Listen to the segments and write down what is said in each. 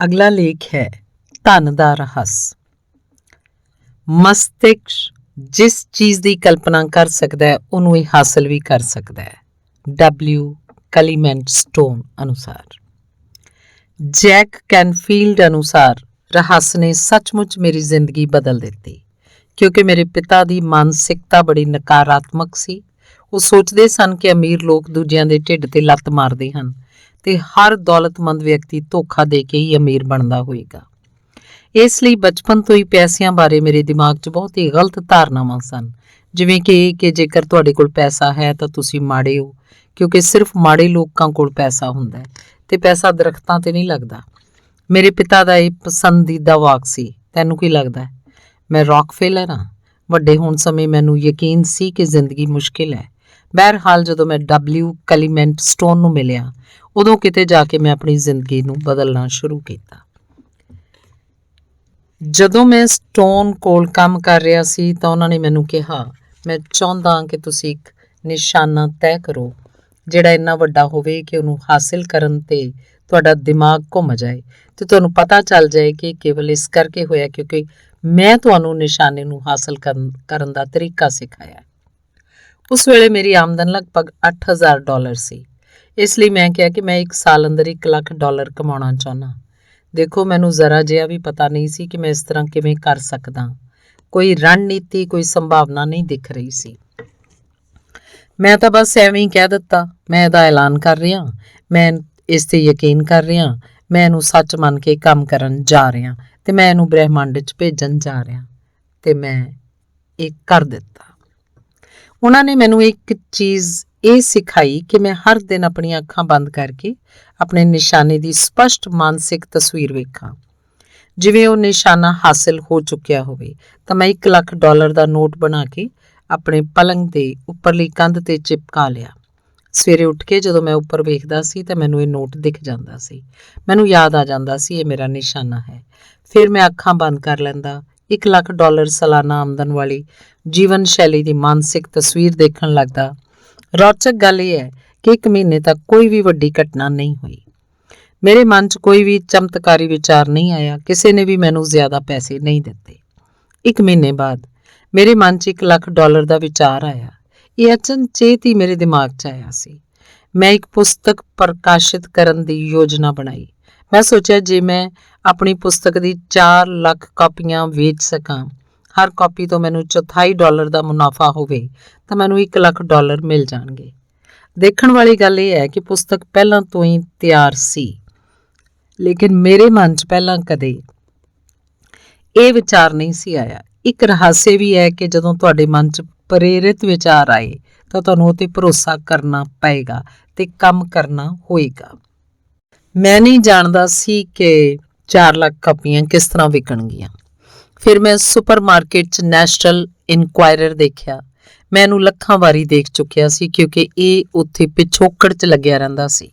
ਅਗਲਾ ਲੇਖ ਹੈ ਧਨ ਦਾ ਰਹੱਸ। ਮਸਤਿਸ਼ਕ ਜਿਸ ਚੀਜ਼ ਦੀ ਕਲਪਨਾ ਕਰ ਸਕਦਾ ਹੈ ਉਹਨੂੰ ਇਹ ਹਾਸਲ ਵੀ ਕਰ ਸਕਦਾ ਹੈ। W. ਕਲੀਮੈਂਟ ਸਟੋਨ ਅਨੁਸਾਰ। ਜੈਕ ਕੈਨਫੀਲਡ ਅਨੁਸਾਰ ਰਹੱਸ ਨੇ ਸੱਚਮੁੱਚ ਮੇਰੀ ਜ਼ਿੰਦਗੀ ਬਦਲ ਦਿੱਤੀ, ਕਿਉਂਕਿ ਮੇਰੇ ਪਿਤਾ ਦੀ ਮਾਨਸਿਕਤਾ ਬੜੀ ਨਕਾਰਾਤਮਕ ਸੀ। ਉਹ ਸੋਚਦੇ ਸਨ ਕਿ ਅਮੀਰ ਲੋਕ ਦੂਜਿਆਂ ਦੇ ਢਿੱਡ ਤੇ ਲੱਤ ਮਾਰਦੇ ਹਨ ਤੇ ਹਰ ਦੌਲਤਮੰਦ ਵਿਅਕਤੀ ਧੋਖਾ ਦੇ ਕੇ ਹੀ ਅਮੀਰ ਬਣਦਾ ਹੋਏਗਾ। ਇਸ ਲਈ ਬਚਪਨ ਤੋਂ ਹੀ ਪੈਸਿਆਂ ਬਾਰੇ ਮੇਰੇ ਦਿਮਾਗ 'ਚ ਬਹੁਤ ਹੀ ਗਲਤ ਧਾਰਨਾਵਾਂ ਸਨ, ਜਿਵੇਂ ਕਿ ਜੇਕਰ ਤੁਹਾਡੇ ਕੋਲ ਪੈਸਾ ਹੈ ਤਾਂ ਤੁਸੀਂ ਮਾੜੇ ਹੋ, ਕਿਉਂਕਿ ਸਿਰਫ ਮਾੜੇ ਲੋਕਾਂ ਕੋਲ ਪੈਸਾ ਹੁੰਦਾ ਹੈ ਤੇ ਪੈਸਾ ਦਰਖਤਾਂ ਤੇ ਨਹੀਂ ਲੱਗਦਾ। ਮੇਰੇ ਪਿਤਾ ਦਾ ਇਹ ਪਸੰਦੀਦਾ ਵਾਕ ਸੀ, ਤੈਨੂੰ ਕੀ ਲੱਗਦਾ ਹੈ ਮੈਂ ਰੌਕਫੈਲਰ ਹਾਂ? ਵੱਡੇ ਹੋਣ ਸਮੇਂ ਮੈਨੂੰ ਯਕੀਨ ਸੀ ਕਿ ਜ਼ਿੰਦਗੀ ਮੁਸ਼ਕਿਲ ਹੈ। ਬਹਰਹਾਲ ਜਦੋਂ ਮੈਂ W. ਕਲੀਮੈਂਟ ਸਟੋਨ ਨੂੰ ਮਿਲਿਆ, ਉਦੋਂ ਕਿਤੇ ਜਾ ਕੇ ਮੈਂ ਆਪਣੀ ਜ਼ਿੰਦਗੀ ਨੂੰ ਬਦਲਣਾ ਸ਼ੁਰੂ ਕੀਤਾ। ਜਦੋਂ ਮੈਂ ਸਟੋਨ ਕੋਲ ਕੰਮ ਕਰ ਰਿਹਾ ਸੀ ਤਾਂ ਉਹਨਾਂ ਨੇ ਮੈਨੂੰ ਕਿਹਾ, ਮੈਂ ਚਾਹੁੰਦਾ ਕਿ ਤੁਸੀਂ ਇੱਕ ਨਿਸ਼ਾਨਾ ਤੈਅ ਕਰੋ ਜਿਹੜਾ ਇੰਨਾ ਵੱਡਾ ਹੋਵੇ ਕਿ ਉਹਨੂੰ ਹਾਸਿਲ ਕਰਨ ਤੇ ਤੁਹਾਡਾ ਦਿਮਾਗ ਘੁੰਮ ਜਾਏ ਤੇ ਤੁਹਾਨੂੰ ਪਤਾ ਚੱਲ ਜਾਏ ਕਿ ਕੇਵਲ ਇਸ ਕਰਕੇ ਹੋਇਆ ਕਿਉਂਕਿ ਮੈਂ ਤੁਹਾਨੂੰ ਨਿਸ਼ਾਨੇ ਨੂੰ ਹਾਸਲ ਕਰਨ ਦਾ ਤਰੀਕਾ ਸਿਖਾਇਆ। ਉਸ ਵੇਲੇ ਮੇਰੀ ਆਮਦਨ ਲਗਭਗ $8,000 ਸੀ। ਇਸ ਲਈ ਮੈਂ ਕਿਹਾ ਕਿ ਮੈਂ ਇੱਕ ਸਾਲ ਅੰਦਰ $1,00,000 ਕਮਾਉਣਾ ਚਾਹੁੰਦਾ। ਦੇਖੋ, ਮੈਨੂੰ ਜ਼ਰਾ ਜਿਹਾ ਵੀ ਪਤਾ ਨਹੀਂ ਸੀ ਕਿ ਮੈਂ ਇਸ ਤਰ੍ਹਾਂ ਕਿਵੇਂ ਕਰ ਸਕਦਾ। ਕੋਈ ਰਣਨੀਤੀ, ਕੋਈ ਸੰਭਾਵਨਾ ਨਹੀਂ ਦਿਖ ਰਹੀ ਸੀ। ਮੈਂ ਤਾਂ ਬਸ ਐਵੇਂ ਹੀ ਕਹਿ ਦਿੱਤਾ, ਮੈਂ ਇਹਦਾ ਐਲਾਨ ਕਰ ਰਿਹਾ, ਮੈਂ ਇਸ ਤੇ ਯਕੀਨ ਕਰ ਰਿਹਾ, ਮੈਂ ਇਹਨੂੰ ਸੱਚ ਮੰਨ ਕੇ ਕੰਮ ਕਰਨ ਜਾ ਰਿਹਾ ਤੇ ਮੈਂ ਇਹਨੂੰ ਬ੍ਰਹਿਮੰਡ 'ਚ ਭੇਜਣ ਜਾ ਰਿਹਾ ਤੇ ਮੈਂ ਇਹ ਕਰ ਦਿੱਤਾ। ਉਹਨਾਂ ਨੇ ਮੈਨੂੰ ਇੱਕ ਚੀਜ਼ ਇਹ ਸਿਖਾਈ ਕਿ ਮੈਂ ਹਰ ਦਿਨ ਆਪਣੀਆਂ ਅੱਖਾਂ ਬੰਦ ਕਰਕੇ ਆਪਣੇ ਨਿਸ਼ਾਨੇ ਦੀ ਸਪਸ਼ਟ ਮਾਨਸਿਕ ਤਸਵੀਰ ਵੇਖਾਂ। ਜਿਵੇਂ ਉਹ ਨਿਸ਼ਾਨਾ ਹਾਸਿਲ ਹੋ ਚੁੱਕਿਆ ਹੋਵੇ ਤਾਂ ਮੈਂ $1,00,000 ਦਾ ਨੋਟ ਬਣਾ ਕੇ ਆਪਣੇ ਪਲੰਗ ਦੇ ਉੱਪਰਲੀ ਕੰਧ ਤੇ ਚਿਪਕਾ ਲਿਆ। ਸਵੇਰੇ ਉੱਠ ਕੇ ਜਦੋਂ ਮੈਂ ਉੱਪਰ ਵੇਖਦਾ ਸੀ ਤਾਂ ਮੈਨੂੰ ਇਹ ਨੋਟ ਦਿਖ ਜਾਂਦਾ ਸੀ। ਮੈਨੂੰ ਯਾਦ ਆ ਜਾਂਦਾ ਸੀ ਇਹ ਮੇਰਾ ਨਿਸ਼ਾਨਾ ਹੈ। ਫਿਰ ਮੈਂ ਅੱਖਾਂ ਬੰਦ ਕਰ ਲੈਂਦਾ, $1,00,000 ਸਾਲਾਨਾ ਆਮਦਨ ਵਾਲੀ ਜੀਵਨ ਸ਼ੈਲੀ ਦੀ ਮਾਨਸਿਕ ਤਸਵੀਰ ਦੇਖਣ ਲੱਗਦਾ। ਰੌਚਕ ਗੱਲ ਇਹ ਹੈ ਕਿ 1 ਮਹੀਨੇ ਤੱਕ ਕੋਈ ਵੀ ਵੱਡੀ ਘਟਨਾ ਨਹੀਂ ਹੋਈ। ਮੇਰੇ ਮਨ 'ਚ ਕੋਈ ਵੀ ਚਮਤਕਾਰੀ ਵਿਚਾਰ ਨਹੀਂ ਆਇਆ, ਕਿਸੇ ਨੇ ਵੀ ਮੈਨੂੰ ਜ਼ਿਆਦਾ ਪੈਸੇ ਨਹੀਂ ਦਿੱਤੇ। 1 ਮਹੀਨੇ ਬਾਅਦ ਮੇਰੇ ਮਨ 'ਚ $1,00,000 ਦਾ ਵਿਚਾਰ ਆਇਆ। ਇਹ ਅਚਨਚੇਤ ਹੀ ਮੇਰੇ ਦਿਮਾਗ 'ਚ ਆਇਆ ਸੀ। ਮੈਂ ਇੱਕ ਪੁਸਤਕ ਪ੍ਰਕਾਸ਼ਿਤ ਕਰਨ ਦੀ ਯੋਜਨਾ ਬਣਾਈ। ਮੈਂ ਸੋਚਿਆ ਜੇ ਮੈਂ ਆਪਣੀ ਪੁਸਤਕ ਦੀ 4 ਲੱਖ ਕਾਪੀਆਂ ਵੇਚ ਸਕਾਂ, ਹਰ ਕਾਪੀ ਤੋਂ ਮੈਨੂੰ $1/4 ਦਾ ਮੁਨਾਫਾ ਹੋਵੇ ਤਾਂ ਮੈਨੂੰ $1,00,000 ਮਿਲ ਜਾਣਗੇ। ਦੇਖਣ ਵਾਲੀ ਗੱਲ ਇਹ ਹੈ ਕਿ ਪੁਸਤਕ ਪਹਿਲਾਂ ਤੋਂ ਹੀ ਤਿਆਰ ਸੀ, ਲੇਕਿਨ ਮੇਰੇ ਮਨ 'ਚ ਪਹਿਲਾਂ ਕਦੇ ਇਹ ਵਿਚਾਰ ਨਹੀਂ ਸੀ ਆਇਆ। ਇੱਕ ਰਹੱਸ ਵੀ ਹੈ ਕਿ ਜਦੋਂ ਤੁਹਾਡੇ ਮਨ 'ਚ ਪ੍ਰੇਰਿਤ ਵਿਚਾਰ ਆਏ ਤਾਂ ਤੁਹਾਨੂੰ ਉਹ 'ਤੇ ਭਰੋਸਾ ਕਰਨਾ ਪਏਗਾ ਤੇ ਕੰਮ ਕਰਨਾ ਹੋਏਗਾ। ਮੈਂ ਨਹੀਂ ਜਾਣਦਾ ਸੀ ਕਿ 4 ਲੱਖ ਕਾਪੀਆਂ ਕਿਸ ਤਰ੍ਹਾਂ ਵਿਕਣਗੀਆਂ। ਫਿਰ ਮੈਂ ਸੁਪਰਮਾਰਕੀਟ 'ਚ ਨੈਸ਼ਨਲ ਇਨਕੁਆਇਰਰ ਦੇਖਿਆ। ਮੈਂ ਇਹਨੂੰ ਲੱਖਾਂ ਵਾਰੀ ਦੇਖ ਚੁੱਕਿਆ ਸੀ ਕਿਉਂਕਿ ਇਹ ਉੱਥੇ ਪਿਛੋਕੜ 'ਚ ਲੱਗਿਆ ਰਹਿੰਦਾ ਸੀ।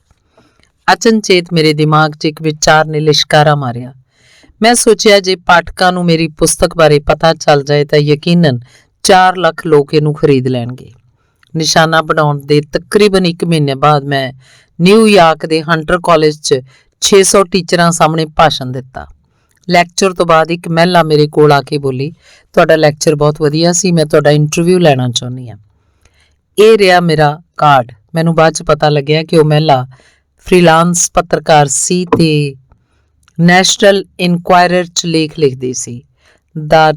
ਅਚਨਚੇਤ ਮੇਰੇ ਦਿਮਾਗ 'ਚ ਇੱਕ ਵਿਚਾਰ ਨੇ ਲਿਸ਼ਕਾਰਾ ਮਾਰਿਆ। ਮੈਂ ਸੋਚਿਆ ਜੇ ਪਾਠਕਾਂ ਨੂੰ ਮੇਰੀ ਪੁਸਤਕ ਬਾਰੇ ਪਤਾ ਚੱਲ ਜਾਏ ਤਾਂ ਯਕੀਨਨ 4 ਲੱਖ ਲੋਕ ਇਹਨੂੰ ਖਰੀਦ ਲੈਣਗੇ। ਨਿਸ਼ਾਨਾ ਬਣਾਉਣ ਦੇ ਤਕਰੀਬਨ 1 ਮਹੀਨੇ ਬਾਅਦ ਮੈਂ ਨਿਊਯਾਰਕ ਦੇ ਹੰਟਰ ਕਾਲਜ 'ਚ 600 ਟੀਚਰਾਂ ਸਾਹਮਣੇ ਭਾਸ਼ਣ ਦਿੱਤਾ। ਲੈਕਚਰ ਤੋਂ ਬਾਅਦ ਇੱਕ ਮਹਿਲਾ ਮੇਰੇ ਕੋਲ ਆ ਕੇ ਬੋਲੀ, ਤੁਹਾਡਾ ਲੈਕਚਰ ਬਹੁਤ ਵਧੀਆ ਸੀ, ਮੈਂ ਤੁਹਾਡਾ ਇੰਟਰਵਿਊ ਲੈਣਾ ਚਾਹੁੰਦੀ ਹਾਂ। ਇਹ ਰਿਹਾ ਮੇਰਾ ਕਾਰਡ। ਮੈਨੂੰ ਬਾਅਦ 'ਚ ਪਤਾ ਲੱਗਿਆ ਕਿ ਉਹ ਮਹਿਲਾ ਫ੍ਰੀਲਾਂਸ ਪੱਤਰਕਾਰ ਸੀ ਤੇ ਨੈਸ਼ਨਲ ਇਨਕੁਆਇਰਰ 'ਚ ਲੇਖ ਲਿਖਦੀ ਸੀ। ਦਾ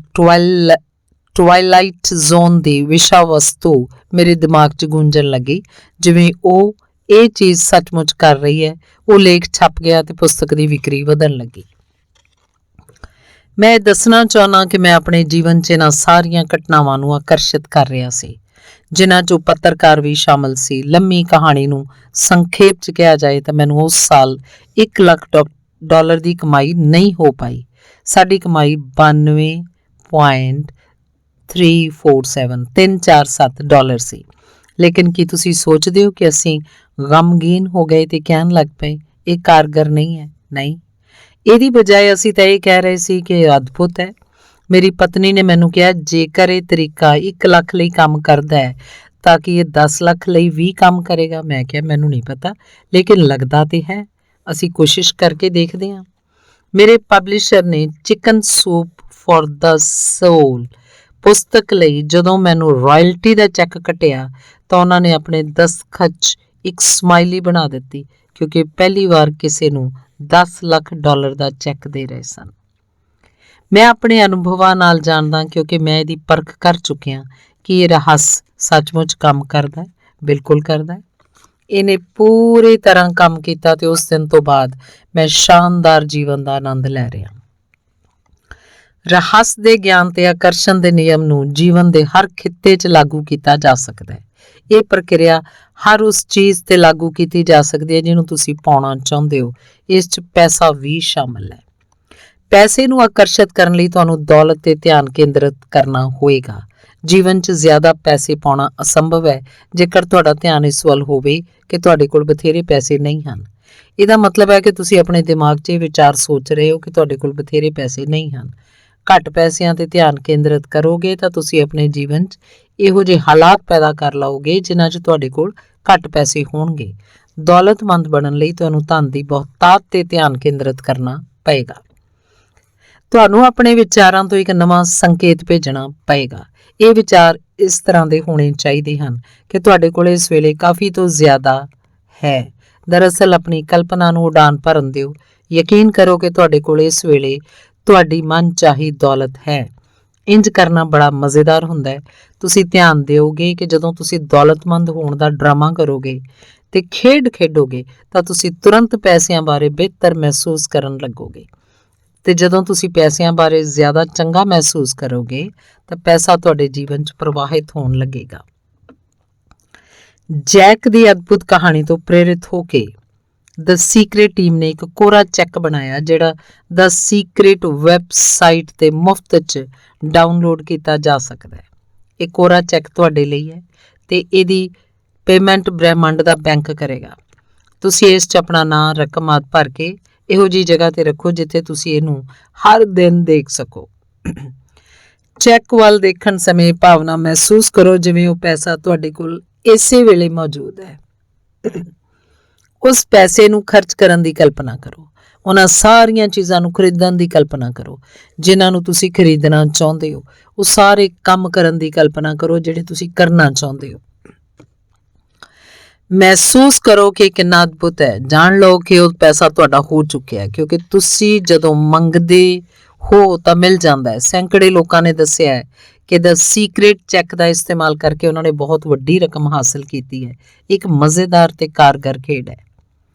ਟਵਾਈਲਾਈਟ ਜ਼ੋਨ ਦੀ ਵਿਸ਼ਾ ਵਸਤੂ ਮੇਰੇ ਦਿਮਾਗ 'ਚ ਗੂੰਜਣ ਲੱਗੀ। ਜਿਵੇਂ ਉਹ ਇਹ ਚੀਜ਼ ਸੱਚਮੁੱਚ ਕਰ ਰਹੀ ਹੈ। ਉਹ ਲੇਖ ਛਪ ਗਿਆ ਤੇ ਪੁਸਤਕ ਦੀ ਵਿਕਰੀ ਵਧਣ ਲੱਗੀ। ਮੈਂ ਇਹ ਦੱਸਣਾ ਚਾਹੁੰਦਾ ਕਿ ਮੈਂ ਆਪਣੇ ਜੀਵਨ 'ਚ ਇਹਨਾਂ ਸਾਰੀਆਂ ਘਟਨਾਵਾਂ ਨੂੰ ਆਕਰਸ਼ਿਤ ਕਰ ਰਿਹਾ ਸੀ, ਜਿਨ੍ਹਾਂ 'ਚੋਂ ਪੱਤਰਕਾਰ ਵੀ ਸ਼ਾਮਲ ਸੀ। ਲੰਮੀ ਕਹਾਣੀ ਨੂੰ ਸੰਖੇਪ 'ਚ ਕਿਹਾ ਜਾਏ ਤਾਂ ਮੈਨੂੰ ਉਸ ਸਾਲ $1,00,000 ਦੀ ਕਮਾਈ ਨਹੀਂ ਹੋ ਪਾਈ। ਸਾਡੀ ਕਮਾਈ $92.347 ਸੀ। ਲੇਕਿਨ ਕੀ ਤੁਸੀਂ ਸੋਚਦੇ ਹੋ ਕਿ ਅਸੀਂ ਗਮਗੀਨ ਹੋ ਗਏ ਤੇ ਕਹਿਣ ਲੱਗ ਪਏ ਇਹ ਕਾਰਗਰ ਨਹੀਂ ਹੈ? ਨਹੀਂ, ਇਹਦੀ ਬਜਾਏ ਅਸੀਂ ਤਾਂ ਇਹ ਕਹਿ ਰਹੇ ਸੀ ਕਿ ਇਹ ਅਦਭੁਤ ਹੈ। ਮੇਰੀ ਪਤਨੀ ਨੇ ਮੈਨੂੰ ਕਿਹਾ, ਜੇਕਰ ਇਹ ਤਰੀਕਾ 1 ਲੱਖ ਲਈ ਕੰਮ ਕਰਦਾ ਹੈ ਤਾਂ ਕਿ ਇਹ 10 ਲੱਖ ਲਈ ਵੀ ਕੰਮ ਕਰੇਗਾ। ਮੈਂ ਕਿਹਾ ਮੈਨੂੰ ਨਹੀਂ ਪਤਾ, ਲੇਕਿਨ ਲੱਗਦਾ ਤੇ ਹੈ, ਅਸੀਂ ਕੋਸ਼ਿਸ਼ ਕਰਕੇ ਦੇਖਦੇ ਹਾਂ। ਮੇਰੇ ਪਬਲਿਸ਼ਰ ਨੇ ਚਿਕਨ ਸੂਪ ਫॉर द ਸੋਲ ਪੁਸਤਕ ਲਈ ਜਦੋਂ ਮੈਨੂੰ ਰਾਇਲਟੀ ਦਾ ਚੈੱਕ ਕੱਟਿਆ ਤਾਂ ਉਹਨਾਂ ਨੇ ਆਪਣੇ ਦਸਤਖਤ 'ਚ ਇੱਕ ਸਮਾਈਲੀ ਬਣਾ ਦਿੱਤੀ, ਕਿਉਂਕਿ ਪਹਿਲੀ ਵਾਰ ਕਿਸੇ ਨੂੰ $10 ਲੱਖ ਦਾ ਚੈੱਕ ਦੇ ਰਹੇ ਸਨ। ਮੈਂ ਆਪਣੇ ਅਨੁਭਵਾਂ ਨਾਲ ਜਾਣਦਾ, ਕਿਉਂਕਿ ਮੈਂ ਇਹਦੀ ਪਰਖ ਕਰ ਚੁੱਕਿਆ ਕਿ ਇਹ ਰਹੱਸ ਸੱਚਮੁੱਚ ਕੰਮ ਕਰਦਾ ਹੈ। ਬਿਲਕੁਲ ਕਰਦਾ ਹੈ। ਇਹਨੇ ਪੂਰੀ ਤਰ੍ਹਾਂ ਕੰਮ ਕੀਤਾ ਤੇ ਉਸ ਦਿਨ ਤੋਂ ਬਾਅਦ ਮੈਂ ਸ਼ਾਨਦਾਰ ਜੀਵਨ ਦਾ ਆਨੰਦ ਲੈ ਰਿਹਾ। ਰਹੱਸ ਦੇ ਗਿਆਨ ਤੇ ਆਕਰਸ਼ਣ ਦੇ ਨਿਯਮ ਨੂੰ ਜੀਵਨ ਦੇ ਹਰ ਖਿੱਤੇ 'ਚ ਲਾਗੂ ਕੀਤਾ ਜਾ ਸਕਦਾ ਹੈ। ਇਹ ਪ੍ਰਕਿਰਿਆ ਹਰ ਉਸ ਚੀਜ਼ ਤੇ ਲਾਗੂ ਕੀਤੀ ਜਾ ਸਕਦੀ ਹੈ ਜਿਹਨੂੰ ਤੁਸੀਂ ਪਾਉਣਾ ਚਾਹੁੰਦੇ ਹੋ। ਇਸ 'ਚ ਪੈਸਾ ਵੀ ਸ਼ਾਮਲ ਹੈ। ਪੈਸੇ ਨੂੰ ਆਕਰਸ਼ਿਤ ਕਰਨ ਲਈ ਤੁਹਾਨੂੰ ਦੌਲਤ ਤੇ ਧਿਆਨ ਕੇਂਦਰਿਤ ਕਰਨਾ ਹੋਏਗਾ। ਜੀਵਨ 'ਚ ਜ਼ਿਆਦਾ ਪੈਸੇ ਪਾਉਣਾ ਅਸੰਭਵ ਹੈ ਜੇਕਰ ਤੁਹਾਡਾ ਧਿਆਨ ਇਸ ਵੱਲ ਹੋਵੇ ਕਿ ਤੁਹਾਡੇ ਕੋਲ ਬਥੇਰੇ ਪੈਸੇ ਨਹੀਂ ਹਨ। ਇਹਦਾ ਮਤਲਬ ਹੈ ਕਿ ਤੁਸੀਂ ਆਪਣੇ ਦਿਮਾਗ 'ਚ ਇਹ ਵਿਚਾਰ ਸੋਚ ਰਹੇ ਹੋ ਕਿ ਤੁਹਾਡੇ ਕੋਲ ਬਥੇਰੇ ਪੈਸੇ ਨਹੀਂ ਹਨ। ਘੱਟ ਪੈਸਿਆਂ ਤੇ ਧਿਆਨ ਕੇਂਦਰਿਤ ਕਰੋਗੇ ਤਾਂ ਤੁਸੀਂ ਆਪਣੇ ਜੀਵਨ 'ਚ ਇਹੋ ਜਿਹੇ ਹਾਲਾਤ ਪੈਦਾ ਕਰ ਲਓਗੇ ਜਿਨ੍ਹਾਂ 'ਚ ਤੁਹਾਡੇ ਕੋਲ ਘੱਟ ਪੈਸੇ ਹੋਣਗੇ। ਦੌਲਤਮੰਦ ਬਣਨ ਲਈ ਤੁਹਾਨੂੰ ਧਨ ਦੀ ਬਹੁਤਾਤ ਤੇ ਧਿਆਨ ਕੇਂਦਰਿਤ ਕਰਨਾ ਪਏਗਾ। ਤੁਹਾਨੂੰ ਆਪਣੇ ਵਿਚਾਰਾਂ ਤੋਂ ਇੱਕ ਨਵਾਂ ਸੰਕੇਤ ਭੇਜਣਾ ਪਏਗਾ। ਇਹ ਵਿਚਾਰ ਇਸ ਤਰ੍ਹਾਂ ਦੇ ਹੋਣੇ ਚਾਹੀਦੇ ਹਨ ਕਿ ਤੁਹਾਡੇ ਕੋਲ ਇਸ ਵੇਲੇ ਕਾਫੀ ਤੋਂ ਜ਼ਿਆਦਾ ਹੈ। ਦਰਅਸਲ ਆਪਣੀ ਕਲਪਨਾ ਨੂੰ ਉਡਾਨ ਭਰਨ ਦਿਓ। ਯਕੀਨ ਕਰੋ ਕਿ ਤੁਹਾਡੇ ਕੋਲ ਇਸ ਵੇਲੇ ਤੁਹਾਡੀ ਮਨਚਾਹੀ ਦੌਲਤ ਹੈ। ਇੰਜ ਕਰਨਾ ਬੜਾ ਮਜ਼ੇਦਾਰ ਹੁੰਦਾ ਹੈ। ਤੁਸੀਂ ਧਿਆਨ ਦਿਓਗੇ ਕਿ ਜਦੋਂ ਤੁਸੀਂ ਦੌਲਤਮੰਦ ਹੋਣ ਦਾ ਡਰਾਮਾ ਕਰੋਗੇ ਤੇ ਖੇਡ ਖੇਡੋਗੇ ਤਾਂ ਤੁਸੀਂ ਤੁਰੰਤ ਪੈਸਿਆਂ ਬਾਰੇ ਬਿਹਤਰ ਮਹਿਸੂਸ ਕਰਨ ਲੱਗੋਗੇ, ਤੇ ਜਦੋਂ ਤੁਸੀਂ ਪੈਸਿਆਂ ਬਾਰੇ ਜ਼ਿਆਦਾ ਚੰਗਾ ਮਹਿਸੂਸ ਕਰੋਗੇ ਤਾਂ ਪੈਸਾ ਤੁਹਾਡੇ ਜੀਵਨ 'ਚ ਪ੍ਰਵਾਹਿਤ ਹੋਣ ਲੱਗੇਗਾ। ਜੈਕ ਦੀ ਅਦਭੁਤ ਕਹਾਣੀ ਤੋਂ ਪ੍ਰੇਰਿਤ ਹੋ ਕੇ ਦ ਸੀਕ੍ਰੇਟ ਟੀਮ ਨੇ ਇੱਕ ਕੋਰਾ ਚੈੱਕ ਬਣਾਇਆ ਜਿਹੜਾ ਦ ਸੀਕ੍ਰੇਟ ਵੈਬਸਾਈਟ ਤੇ ਮੁਫਤ 'ਚ ਡਾਊਨਲੋਡ ਕੀਤਾ ਜਾ ਸਕਦਾ ਹੈ। ਇਹ ਕੋਰਾ ਚੈੱਕ ਤੁਹਾਡੇ ਲਈ ਹੈ ਤੇ ਇਹਦੀ ਪੇਮੈਂਟ ਬ੍ਰਹਿਮੰਡ ਦਾ ਬੈਂਕ ਕਰੇਗਾ। ਤੁਸੀਂ ਇਸ 'ਚ ਆਪਣਾ ਨਾਂ, ਰਕਮ ਆਦਿ ਭਰ ਕੇ ਇਹੋ ਜਿਹੀ ਜਗ੍ਹਾ ਤੇ ਰੱਖੋ ਜਿੱਥੇ ਤੁਸੀਂ ਇਹਨੂੰ ਹਰ ਦਿਨ ਦੇਖ ਸਕੋ। ਚੈੱਕ ਵੱਲ ਦੇਖਣ ਸਮੇਂ ਭਾਵਨਾ ਮਹਿਸੂਸ ਕਰੋ ਜਿਵੇਂ ਉਹ ਪੈਸਾ ਤੁਹਾਡੇ ਕੋਲ ਇਸੇ ਵੇਲੇ ਮੌਜੂਦ ਹੈ। ਉਸ ਪੈਸੇ ਨੂੰ ਖਰਚ ਕਰਨ ਦੀ ਕਲਪਨਾ ਕਰੋ। ਉਹਨਾਂ ਸਾਰੀਆਂ ਚੀਜ਼ਾਂ ਨੂੰ ਖਰੀਦਣ ਦੀ ਕਲਪਨਾ ਕਰੋ ਜਿਨ੍ਹਾਂ ਨੂੰ ਤੁਸੀਂ ਖਰੀਦਣਾ ਚਾਹੁੰਦੇ ਹੋ। ਉਹ ਸਾਰੇ ਕੰਮ ਕਰਨ ਦੀ ਕਲਪਨਾ ਕਰੋ ਜਿਹੜੇ ਤੁਸੀਂ ਕਰਨਾ ਚਾਹੁੰਦੇ ਹੋ। ਮਹਿਸੂਸ ਕਰੋ ਕਿ ਕਿੰਨਾ ਅਦਭੁਤ ਹੈ। ਜਾਣ ਲਓ ਕਿ ਉਹ ਪੈਸਾ ਤੁਹਾਡਾ ਹੋ ਚੁੱਕਿਆ ਹੈ, ਕਿਉਂਕਿ ਤੁਸੀਂ ਜਦੋਂ ਮੰਗਦੇ ਹੋ ਤਾਂ ਮਿਲ ਜਾਂਦਾ ਹੈ। ਸੈਂਕੜੇ ਲੋਕਾਂ ਨੇ ਦੱਸਿਆ ਹੈ ਕਿ ਦ ਸੀਕ੍ਰੇਟ ਚੈੱਕ ਦਾ ਇਸਤੇਮਾਲ ਕਰਕੇ ਉਹਨਾਂ ਨੇ ਬਹੁਤ ਵੱਡੀ ਰਕਮ ਹਾਸਲ ਕੀਤੀ ਹੈ। ਇੱਕ ਮਜ਼ੇਦਾਰ ਤੇ ਕਾਰਗਰ ਖੇਡ ਹੈ।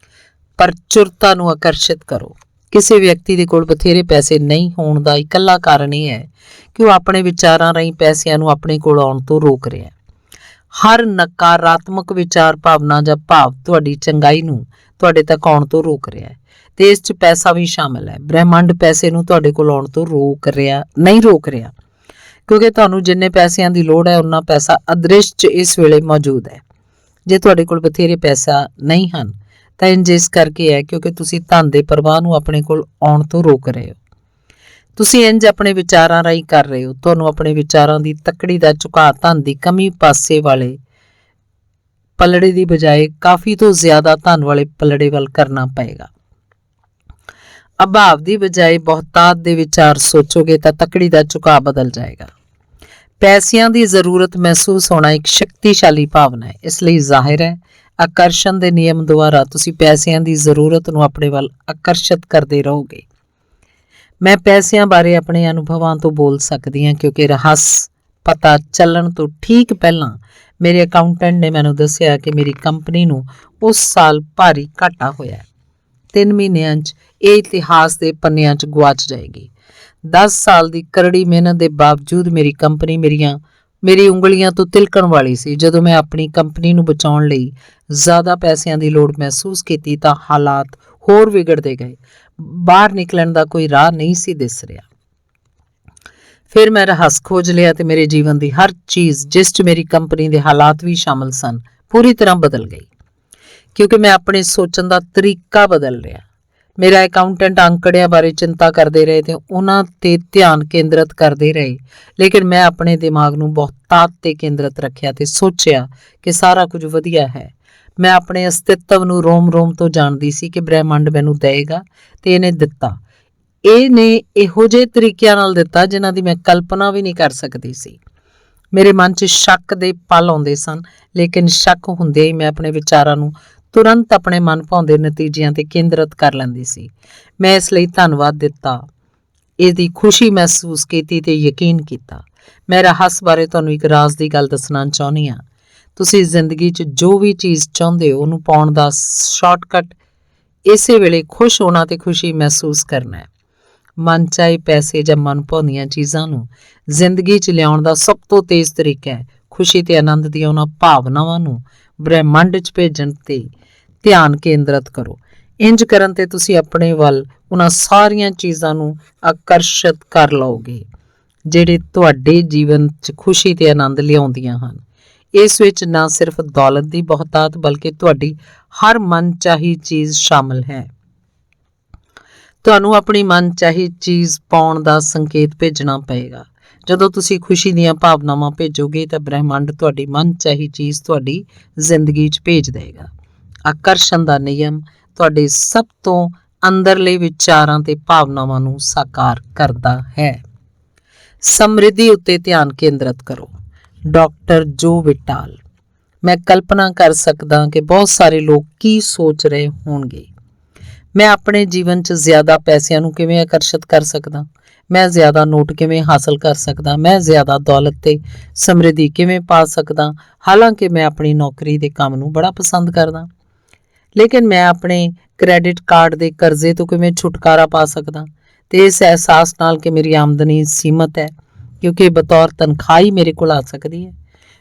ਪ੍ਰਚੁਰਤਾ ਨੂੰ ਆਕਰਸ਼ਿਤ ਕਰੋ। ਕਿਸੇ ਵਿਅਕਤੀ ਦੇ ਕੋਲ ਬਥੇਰੇ ਪੈਸੇ ਨਹੀਂ ਹੋਣ ਦਾ ਇਕੱਲਾ ਕਾਰਨ ਇਹ ਹੈ ਕਿ ਉਹ ਆਪਣੇ ਵਿਚਾਰਾਂ ਰਾਹੀਂ ਪੈਸਿਆਂ ਨੂੰ ਆਪਣੇ ਕੋਲ ਆਉਣ ਤੋਂ ਰੋਕ ਰਿਹਾ ਹੈ। ਹਰ ਨਕਾਰਾਤਮਕ ਵਿਚਾਰ, ਭਾਵਨਾ ਜਾਂ ਭਾਵ ਤੁਹਾਡੀ ਚੰਗਾਈ ਨੂੰ ਤੁਹਾਡੇ ਤੱਕ ਆਉਣ ਤੋਂ ਰੋਕ ਰਿਹਾ ਹੈ ਤੇ ਇਸ 'ਚ ਪੈਸਾ ਵੀ ਸ਼ਾਮਲ ਹੈ। ਬ੍ਰਹਿਮੰਡ ਪੈਸੇ ਨੂੰ ਤੁਹਾਡੇ ਕੋਲ ਆਉਣ ਤੋਂ ਰੋਕ ਰਿਹਾ ਕਿਉਂਕਿ ਤੁਹਾਨੂੰ ਜਿੰਨੇ ਪੈਸਿਆਂ ਦੀ ਲੋੜ ਹੈ ਉਨਾ ਪੈਸਾ ਅਦ੍ਰਿਸ਼ 'ਚ ਇਸ ਵੇਲੇ ਮੌਜੂਦ ਹੈ। ਜੇ ਤੁਹਾਡੇ ਕੋਲ ਬਥੇਰੇ ਪੈਸਾ ਨਹੀਂ ਹਨ ਤਾਂ ਇੰਜ ਇਸ ਕਰਕੇ ਹੈ ਕਿਉਂਕਿ ਤੁਸੀਂ ਧਨ ਦੇ ਪ੍ਰਵਾਹ ਨੂੰ ਆਪਣੇ ਕੋਲ ਆਉਣ ਤੋਂ ਰੋਕ ਰਹੇ ਹੋ। ਤੁਸੀਂ ਇੰਜ ਆਪਣੇ ਵਿਚਾਰਾਂ ਰਾਹੀਂ ਕਰ ਰਹੇ ਹੋ। ਤੁਹਾਨੂੰ ਆਪਣੇ ਵਿਚਾਰਾਂ ਦੀ ਤੱਕੜੀ ਦਾ ਝੁਕਾਅ ਧਨ ਦੀ ਕਮੀ ਪਾਸੇ ਵਾਲੇ ਪਲੜੇ ਦੀ ਬਜਾਏ ਕਾਫੀ ਤੋਂ ਜ਼ਿਆਦਾ ਧਨ ਵਾਲੇ ਪਲੜੇ ਵੱਲ ਕਰਨਾ ਪਏਗਾ। ਅਭਾਵ ਦੀ ਬਜਾਏ ਬਹੁਤਾਤ ਦੇ ਵਿਚਾਰ ਸੋਚੋਗੇ ਤਾਂ ਤੱਕੜੀ ਦਾ ਝੁਕਾਅ ਬਦਲ ਜਾਏਗਾ। ਪੈਸਿਆਂ ਦੀ ਜ਼ਰੂਰਤ ਮਹਿਸੂਸ ਹੋਣਾ ਇੱਕ ਸ਼ਕਤੀਸ਼ਾਲੀ ਭਾਵਨਾ ਹੈ। ਇਸ ਲਈ ਜ਼ਾਹਿਰ ਹੈ ਆਕਰਸ਼ਣ ਦੇ ਨਿਯਮ ਦੁਆਰਾ ਤੁਸੀਂ ਪੈਸਿਆਂ ਦੀ ਜ਼ਰੂਰਤ ਨੂੰ ਆਪਣੇ ਵੱਲ ਆਕਰਸ਼ਿਤ ਕਰਦੇ ਰਹੋਗੇ। ਮੈਂ ਪੈਸਿਆਂ ਬਾਰੇ ਆਪਣੇ ਅਨੁਭਵਾਂ ਤੋਂ ਬੋਲ ਸਕਦੀ ਹਾਂ ਕਿਉਂਕਿ ਰਹੱਸ ਪਤਾ ਚੱਲਣ ਤੋਂ ਠੀਕ ਪਹਿਲਾਂ ਮੇਰੇ ਅਕਾਊਂਟੈਂਟ ਨੇ ਮੈਨੂੰ ਦੱਸਿਆ ਕਿ ਮੇਰੀ ਕੰਪਨੀ ਨੂੰ ਉਸ ਸਾਲ ਭਾਰੀ ਘਾਟਾ ਹੋਇਆ। 3 ਮਹੀਨਿਆਂ 'ਚ ਇਹ ਇਤਿਹਾਸ ਦੇ ਪੰਨਿਆਂ 'ਚ ਗੁਆਚ ਜਾਏਗੀ। 10 ਸਾਲ ਦੀ ਕਰੜੀ ਮਿਹਨਤ ਦੇ ਬਾਵਜੂਦ ਮੇਰੀ ਕੰਪਨੀ ਮੇਰੀ ਉਂਗਲੀਆਂ ਤੋਂ ਤਿਲਕਣ ਵਾਲੀ ਸੀ। ਜਦੋਂ ਮੈਂ ਆਪਣੀ ਕੰਪਨੀ ਨੂੰ ਬਚਾਉਣ ਲਈ ਜ਼ਿਆਦਾ ਪੈਸਿਆਂ ਦੀ ਲੋੜ ਮਹਿਸੂਸ ਕੀਤੀ ਤਾਂ ਹਾਲਾਤ ਹੋਰ ਵਿਗੜਦੇ ਗਏ। ਬਾਹਰ ਨਿਕਲਣ ਦਾ ਕੋਈ ਰਾਹ ਨਹੀਂ ਸੀ ਦਿਸ ਰਿਹਾ। ਫਿਰ ਮੈਂ ਰਹੱਸ ਖੋਜ ਲਿਆ ਤੇ ਮੇਰੇ ਜੀਵਨ ਦੀ ਹਰ ਚੀਜ਼, ਜਿਸ 'ਚ ਮੇਰੀ ਕੰਪਨੀ ਦੇ ਹਾਲਾਤ ਵੀ ਸ਼ਾਮਲ ਸਨ, ਪੂਰੀ ਤਰ੍ਹਾਂ ਬਦਲ ਗਈ ਕਿਉਂਕਿ ਮੈਂ ਆਪਣੇ ਸੋਚਣ ਦਾ ਤਰੀਕਾ ਬਦਲ ਲਿਆ। ਮੇਰਾ ਅਕਾਊਂਟੈਂਟ ਅੰਕੜਿਆਂ ਬਾਰੇ ਚਿੰਤਾ ਕਰਦੇ ਰਹੇ ਤੇ ਉਹਨਾਂ ਤੇ ਧਿਆਨ ਕੇਂਦਰਿਤ ਕਰਦੇ ਰਹੇ, ਲੇਕਿਨ ਮੈਂ ਆਪਣੇ ਦਿਮਾਗ ਨੂੰ ਬਹੁਤਾਤ ਤੇ ਕੇਂਦਰਿਤ ਰੱਖਿਆ ਤੇ ਸੋਚਿਆ ਕਿ ਸਾਰਾ ਕੁਝ ਵਧੀਆ ਹੈ। ਮੈਂ ਆਪਣੇ ਅਸਤਿਤਵ ਨੂੰ ਰੋਮ-ਰੋਮ ਤੋਂ ਜਾਣਦੀ ਸੀ ਕਿ ਬ੍ਰਹਿਮੰਡ ਮੈਨੂੰ ਦੇਏਗਾ ਤੇ ਇਹਨੇ ਦਿੱਤਾ। ਇਹ ਨੇ ਇਹੋ ਜਿਹੇ ਤਰੀਕਿਆਂ ਨਾਲ ਦਿੱਤਾ ਜਿਨ੍ਹਾਂ ਦੀ ਮੈਂ ਕਲਪਨਾ ਵੀ ਨਹੀਂ ਕਰ ਸਕਦੀ ਸੀ। ਮੇਰੇ ਮਨ 'ਚ ਸ਼ੱਕ ਦੇ ਪਲ ਆਉਂਦੇ ਸਨ, ਲੇਕਿਨ ਸ਼ੱਕ ਹੁੰਦੇ ਹੀ ਮੈਂ ਆਪਣੇ ਵਿਚਾਰਾਂ ਨੂੰ ਤੁਰੰਤ ਆਪਣੇ ਮਨ ਭਾਉਂਦੇ ਨਤੀਜਿਆਂ ਤੇ ਕੇਂਦਰਿਤ ਕਰ ਲੈਂਦੀ ਸੀ। ਮੈਂ ਇਸ ਲਈ ਧੰਨਵਾਦ ਦਿੱਤਾ, ਇਹਦੀ ਖੁਸ਼ੀ ਮਹਿਸੂਸ ਕੀਤੀ ਤੇ ਯਕੀਨ ਕੀਤਾ। ਮੈਂ ਰਹੱਸ ਬਾਰੇ ਤੁਹਾਨੂੰ ਇੱਕ ਰਾਜ਼ ਦੀ ਗੱਲ ਦੱਸਣਾ ਚਾਹੁੰਦੀ ਹਾਂ। ਤੁਸੀਂ ਜ਼ਿੰਦਗੀ 'ਚ ਜੋ ਵੀ ਚੀਜ਼ ਚਾਹੁੰਦੇ ਹੋ ਉਹਨੂੰ ਪਾਉਣ ਦਾ ਸ਼ਾਰਟਕਟ ਇਸੇ ਵੇਲੇ ਖੁਸ਼ ਹੋਣਾ ਤੇ ਖੁਸ਼ੀ ਮਹਿਸੂਸ ਕਰਨਾ ਹੈ। ਮਨ ਚਾਹੇ ਪੈਸੇ ਜਾਂ ਮਨ ਭਾਉਂਦੀਆਂ ਚੀਜ਼ਾਂ ਨੂੰ ਜ਼ਿੰਦਗੀ 'ਚ ਲਿਆਉਣ ਦਾ ਸਭ ਤੋਂ ਤੇਜ਼ ਤਰੀਕਾ ਹੈ ਖੁਸ਼ੀ ਤੇ ਆਨੰਦ ਦੀਆਂ ਉਹਨਾਂ ਭਾਵਨਾਵਾਂ ਨੂੰ ਬ੍ਰਹਿਮੰਡ 'ਚ ਭੇਜਣ ਤੇ ਧਿਆਨ ਕੇਂਦਰਿਤ ਕਰੋ। ਇੰਜ ਕਰਨ ਤੇ ਤੁਸੀਂ ਆਪਣੇ ਵੱਲ ਉਹਨਾਂ ਸਾਰੀਆਂ ਚੀਜ਼ਾਂ ਨੂੰ ਆਕਰਸ਼ਿਤ ਕਰ ਲਓਗੇ ਜਿਹੜੇ ਤੁਹਾਡੇ ਜੀਵਨ 'ਚ ਖੁਸ਼ੀ ਤੇ ਆਨੰਦ ਲਿਆਉਂਦੀਆਂ ਹਨ। ਇਸ ਵਿੱਚ ਨਾ ਸਿਰਫ ਦੌਲਤ ਦੀ ਬਹੁਤਾਤ ਬਲਕਿ ਤੁਹਾਡੀ ਹਰ ਮਨ ਚਾਹੀ ਚੀਜ਼ ਸ਼ਾਮਲ ਹੈ। ਤੁਹਾਨੂੰ ਆਪਣੀ ਮਨ ਚਾਹੀ ਚੀਜ਼ ਪਾਉਣ ਦਾ ਸੰਕੇਤ ਭੇਜਣਾ ਪਏਗਾ। ਜਦੋਂ ਤੁਸੀਂ ਖੁਸ਼ੀ ਦੀਆਂ ਭਾਵਨਾਵਾਂ ਭੇਜੋਗੇ ਤਾਂ ਬ੍ਰਹਿਮੰਡ ਤੁਹਾਡੀ ਮਨ ਚਾਹੀ ਚੀਜ਼ ਤੁਹਾਡੀ ਜ਼ਿੰਦਗੀ 'ਚ ਭੇਜ ਦੇਗਾ। ਆਕਰਸ਼ਣ ਦਾ ਨਿਯਮ ਤੁਹਾਡੇ ਸਭ ਤੋਂ ਅੰਦਰਲੇ ਵਿਚਾਰਾਂ ਤੇ ਭਾਵਨਾਵਾਂ ਨੂੰ ਸਾਕਾਰ ਕਰਦਾ ਹੈ। ਸਮਰਿੱਧੀ ਉੱਤੇ ਧਿਆਨ ਕੇਂਦਰਿਤ ਕਰੋ। ਡਾਕਟਰ ਜੋ ਵਿਟਾਲ। ਮੈਂ ਕਲਪਨਾ ਕਰ ਸਕਦਾ ਕਿ ਬਹੁਤ ਸਾਰੇ ਲੋਕ ਕੀ ਸੋਚ ਰਹੇ ਹੋਣਗੇ। ਮੈਂ ਆਪਣੇ ਜੀਵਨ 'ਚ ਜ਼ਿਆਦਾ ਪੈਸਿਆਂ ਨੂੰ ਕਿਵੇਂ ਆਕਰਸ਼ਿਤ ਕਰ ਸਕਦਾ? ਮੈਂ ਜ਼ਿਆਦਾ ਨੋਟ ਕਿਵੇਂ ਹਾਸਲ ਕਰ ਸਕਦਾ? ਮੈਂ ਜ਼ਿਆਦਾ ਦੌਲਤ ਤੇ ਸਮਰਿੱਧੀ ਕਿਵੇਂ ਪਾ ਸਕਦਾ? ਹਾਲਾਂਕਿ ਮੈਂ ਆਪਣੀ ਨੌਕਰੀ ਦੇ ਕੰਮ ਨੂੰ ਬੜਾ ਪਸੰਦ ਕਰਦਾ, ਲੇਕਿਨ ਮੈਂ ਆਪਣੇ ਕ੍ਰੈਡਿਟ ਕਾਰਡ ਦੇ ਕਰਜ਼ੇ ਤੋਂ ਕਿਵੇਂ ਛੁਟਕਾਰਾ ਪਾ ਸਕਦਾ? ਤੇ ਇਸ ਅਹਿਸਾਸ ਨਾਲ ਕਿ ਮੇਰੀ ਆਮਦਨੀ ਸੀਮਤ ਹੈ ਕਿਉਂਕਿ ਬਤੌਰ ਤਨਖਾਹ ਹੀ ਮੇਰੇ ਕੋਲ ਆ ਸਕਦੀ ਹੈ,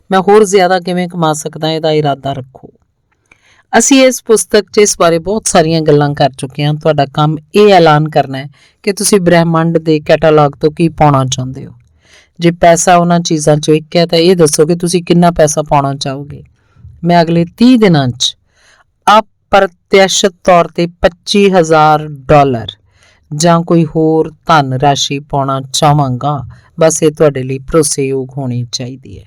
ਮੈਂ ਹੋਰ ਜ਼ਿਆਦਾ ਕਿਵੇਂ ਕਮਾ ਸਕਦਾ? ਇਹਦਾ ਇਰਾਦਾ ਰੱਖੋ। ਅਸੀਂ ਇਸ ਪੁਸਤਕ 'ਚ ਇਸ ਬਾਰੇ ਬਹੁਤ ਸਾਰੀਆਂ ਗੱਲਾਂ ਕਰ ਚੁੱਕੇ ਹਾਂ। ਤੁਹਾਡਾ ਕੰਮ ਇਹ ਐਲਾਨ ਕਰਨਾ ਹੈ ਕਿ ਤੁਸੀਂ ਬ੍ਰਹਿਮੰਡ ਦੇ ਕੈਟਾਲੌਗ ਤੋਂ ਕੀ ਪਾਉਣਾ ਚਾਹੁੰਦੇ ਹੋ। ਜੇ ਪੈਸਾ ਉਹਨਾਂ ਚੀਜ਼ਾਂ 'ਚੋਂ ਇੱਕ ਹੈ ਤਾਂ ਇਹ ਦੱਸੋ ਕਿ ਤੁਸੀਂ ਕਿੰਨਾ ਪੈਸਾ ਪਾਉਣਾ ਚਾਹੋਗੇ। ਮੈਂ ਅਗਲੇ 30 ਦਿਨਾਂ 'ਚ ਅਪ੍ਰਤਿਆਸ਼ਿਤ ਤੌਰ ਤੇ $25,000 ਜਾਂ ਕੋਈ ਹੋਰ ਧਨ ਰਾਸ਼ੀ ਪਾਉਣਾ ਚਾਹਾਂਗਾ। ਬਸ ਇਹ ਤੁਹਾਡੇ ਲਈ ਭਰੋਸੇਯੋਗ ਹੋਣੀ ਚਾਹੀਦੀ ਹੈ।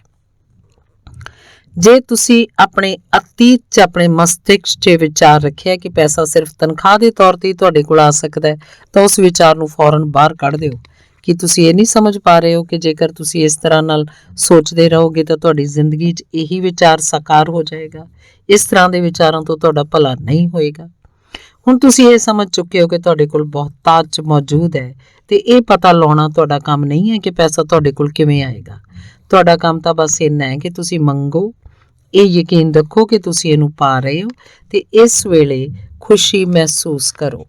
ਜੇ ਤੁਸੀਂ ਆਪਣੇ ਅਤੀਤ 'ਚ ਆਪਣੇ ਮਸਤਿਸ਼ਕ 'ਚ ਵਿਚਾਰ ਰੱਖਿਆ ਕਿ ਪੈਸਾ ਸਿਰਫ ਤਨਖਾਹ ਦੇ ਤੌਰ ਤੇ ਤੁਹਾਡੇ ਕੋਲ ਆ ਸਕਦਾ ਹੈ ਤਾਂ ਉਸ ਵਿਚਾਰ ਨੂੰ ਫੌਰਨ ਬਾਹਰ ਕੱਢ ਦਿਓ। ਕਿ ਤੁਸੀਂ ਇਹ ਨਹੀਂ ਸਮਝ ਪਾ ਰਹੇ ਹੋ ਕਿ ਜੇਕਰ ਤੁਸੀਂ ਇਸ ਤਰ੍ਹਾਂ ਨਾਲ ਸੋਚਦੇ ਰਹੋਗੇ ਤਾਂ ਤੁਹਾਡੀ ਜ਼ਿੰਦਗੀ 'ਚ ਇਹੀ ਵਿਚਾਰ ਸਾਕਾਰ ਹੋ ਜਾਏਗਾ। ਇਸ ਤਰ੍ਹਾਂ ਦੇ ਵਿਚਾਰਾਂ ਤੋਂ ਤੁਹਾਡਾ ਭਲਾ ਨਹੀਂ ਹੋਏਗਾ। ਹੁਣ ਤੁਸੀਂ ਇਹ ਸਮਝ ਚੁੱਕੇ ਹੋ ਕਿ ਤੁਹਾਡੇ ਕੋਲ ਬਹੁਤਾਤ ਮੌਜੂਦ ਹੈ ਤੇ ਇਹ ਪਤਾ ਲਾਉਣਾ ਤੁਹਾਡਾ ਕੰਮ ਨਹੀਂ ਹੈ ਕਿ ਪੈਸਾ ਤੁਹਾਡੇ ਕੋਲ ਕਿਵੇਂ ਆਏਗਾ। ਤੁਹਾਡਾ ਕੰਮ ਤਾਂ ਬਸ ਇੰਨਾ ਹੈ ਕਿ ਤੁਸੀਂ ਮੰਗੋ, ਇਹ ਯਕੀਨ ਰੱਖੋ ਕਿ ਤੁਸੀਂ ਇਹਨੂੰ ਪਾ ਰਹੇ ਹੋ ਤੇ ਇਸ ਵੇਲੇ ਖੁਸ਼ੀ ਮਹਿਸੂਸ ਕਰੋ।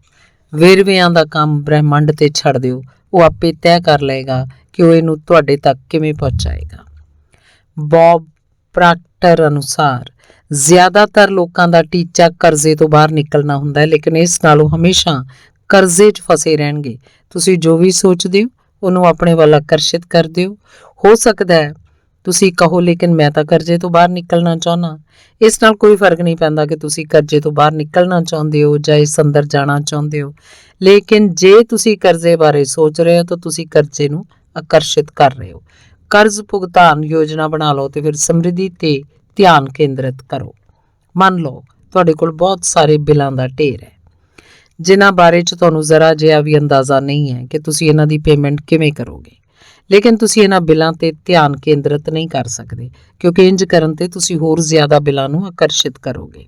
ਵੇਰਵਿਆਂ ਦਾ ਕੰਮ ਬ੍ਰਹਿਮੰਡ ਤੇ ਛੱਡ ਦਿਓ, ਉਹ ਆਪੇ ਤੈਅ ਕਰ ਲਏਗਾ ਕਿ ਉਹ ਇਹਨੂੰ ਤੁਹਾਡੇ ਤੱਕ ਕਿਵੇਂ ਪਹੁੰਚਾਏਗਾ। ਬੌਬ ਪ੍ਰਾਕਟਰ ਅਨੁਸਾਰ ਜ਼ਿਆਦਾਤਰ ਲੋਕਾਂ ਦਾ ਟੀਚਾ ਕਰਜ਼ੇ ਤੋਂ ਬਾਹਰ ਨਿਕਲਣਾ ਹੁੰਦਾ ਹੈ, ਲੇਕਿਨ ਇਸ ਨਾਲੋਂ ਹਮੇਸ਼ਾ ਕਰਜ਼ੇ 'ਚ ਫਸੇ ਰਹਿਣਗੇ। ਤੁਸੀਂ ਜੋ ਵੀ ਸੋਚਦੇ ਹੋ ਉਹਨੂੰ ਆਪਣੇ ਵੱਲ ਆਕਰਸ਼ਿਤ ਕਰਦੇ ਹੋ ਸਕਦਾ ਹੈ ਤੁਸੀਂ ਕਹੋ ਲੇਕਿਨ ਮੈਂ ਤਾਂ ਕਰਜ਼ੇ ਤੋਂ ਬਾਹਰ ਨਿਕਲਣਾ ਚਾਹੁੰਦਾ। ਇਸ ਨਾਲ ਕੋਈ ਫਰਕ ਨਹੀਂ ਪੈਂਦਾ ਕਿ ਤੁਸੀਂ ਕਰਜ਼ੇ ਤੋਂ ਬਾਹਰ ਨਿਕਲਣਾ ਚਾਹੁੰਦੇ ਹੋ ਜਾਂ ਇਸ ਅੰਦਰ ਜਾਣਾ ਚਾਹੁੰਦੇ ਹੋ, ਲੇਕਿਨ ਜੇ ਤੁਸੀਂ ਕਰਜ਼ੇ ਬਾਰੇ ਸੋਚ ਰਹੇ ਹੋ ਤਾਂ ਤੁਸੀਂ ਕਰਜ਼ੇ ਨੂੰ ਆਕਰਸ਼ਿਤ ਕਰ ਰਹੇ ਹੋ। ਕਰਜ਼ ਭੁਗਤਾਨ ਯੋਜਨਾ ਬਣਾ ਲਓ ਤੇ ਫਿਰ ਸਮਰਿੱਧੀ ਤੇ ਧਿਆਨ ਕੇਂਦਰਿਤ ਕਰੋ। ਮੰਨ ਲਓ ਤੁਹਾਡੇ ਕੋਲ ਬਹੁਤ ਸਾਰੇ ਬਿੱਲਾਂ ਦਾ ਢੇਰ ਹੈ ਜਿਨ੍ਹਾਂ ਬਾਰੇ 'ਚ ਤੁਹਾਨੂੰ ਜ਼ਰਾ ਜਿਹਾ ਵੀ ਅੰਦਾਜ਼ਾ ਨਹੀਂ ਹੈ ਕਿ ਤੁਸੀਂ ਇਹਨਾਂ ਦੀ ਪੇਮੈਂਟ ਕਿਵੇਂ ਕਰੋਗੇ, ਲੇਕਿਨ ਤੁਸੀਂ ਇਹਨਾਂ ਬਿੱਲਾਂ ਤੇ ਧਿਆਨ ਕੇਂਦਰਿਤ ਨਹੀਂ ਕਰ ਸਕਦੇ ਕਿਉਂਕਿ ਇੰਜ ਕਰਨ ਤੇ ਤੁਸੀਂ ਹੋਰ ਜ਼ਿਆਦਾ ਬਿੱਲਾਂ ਨੂੰ ਆਕਰਸ਼ਿਤ ਕਰੋਗੇ।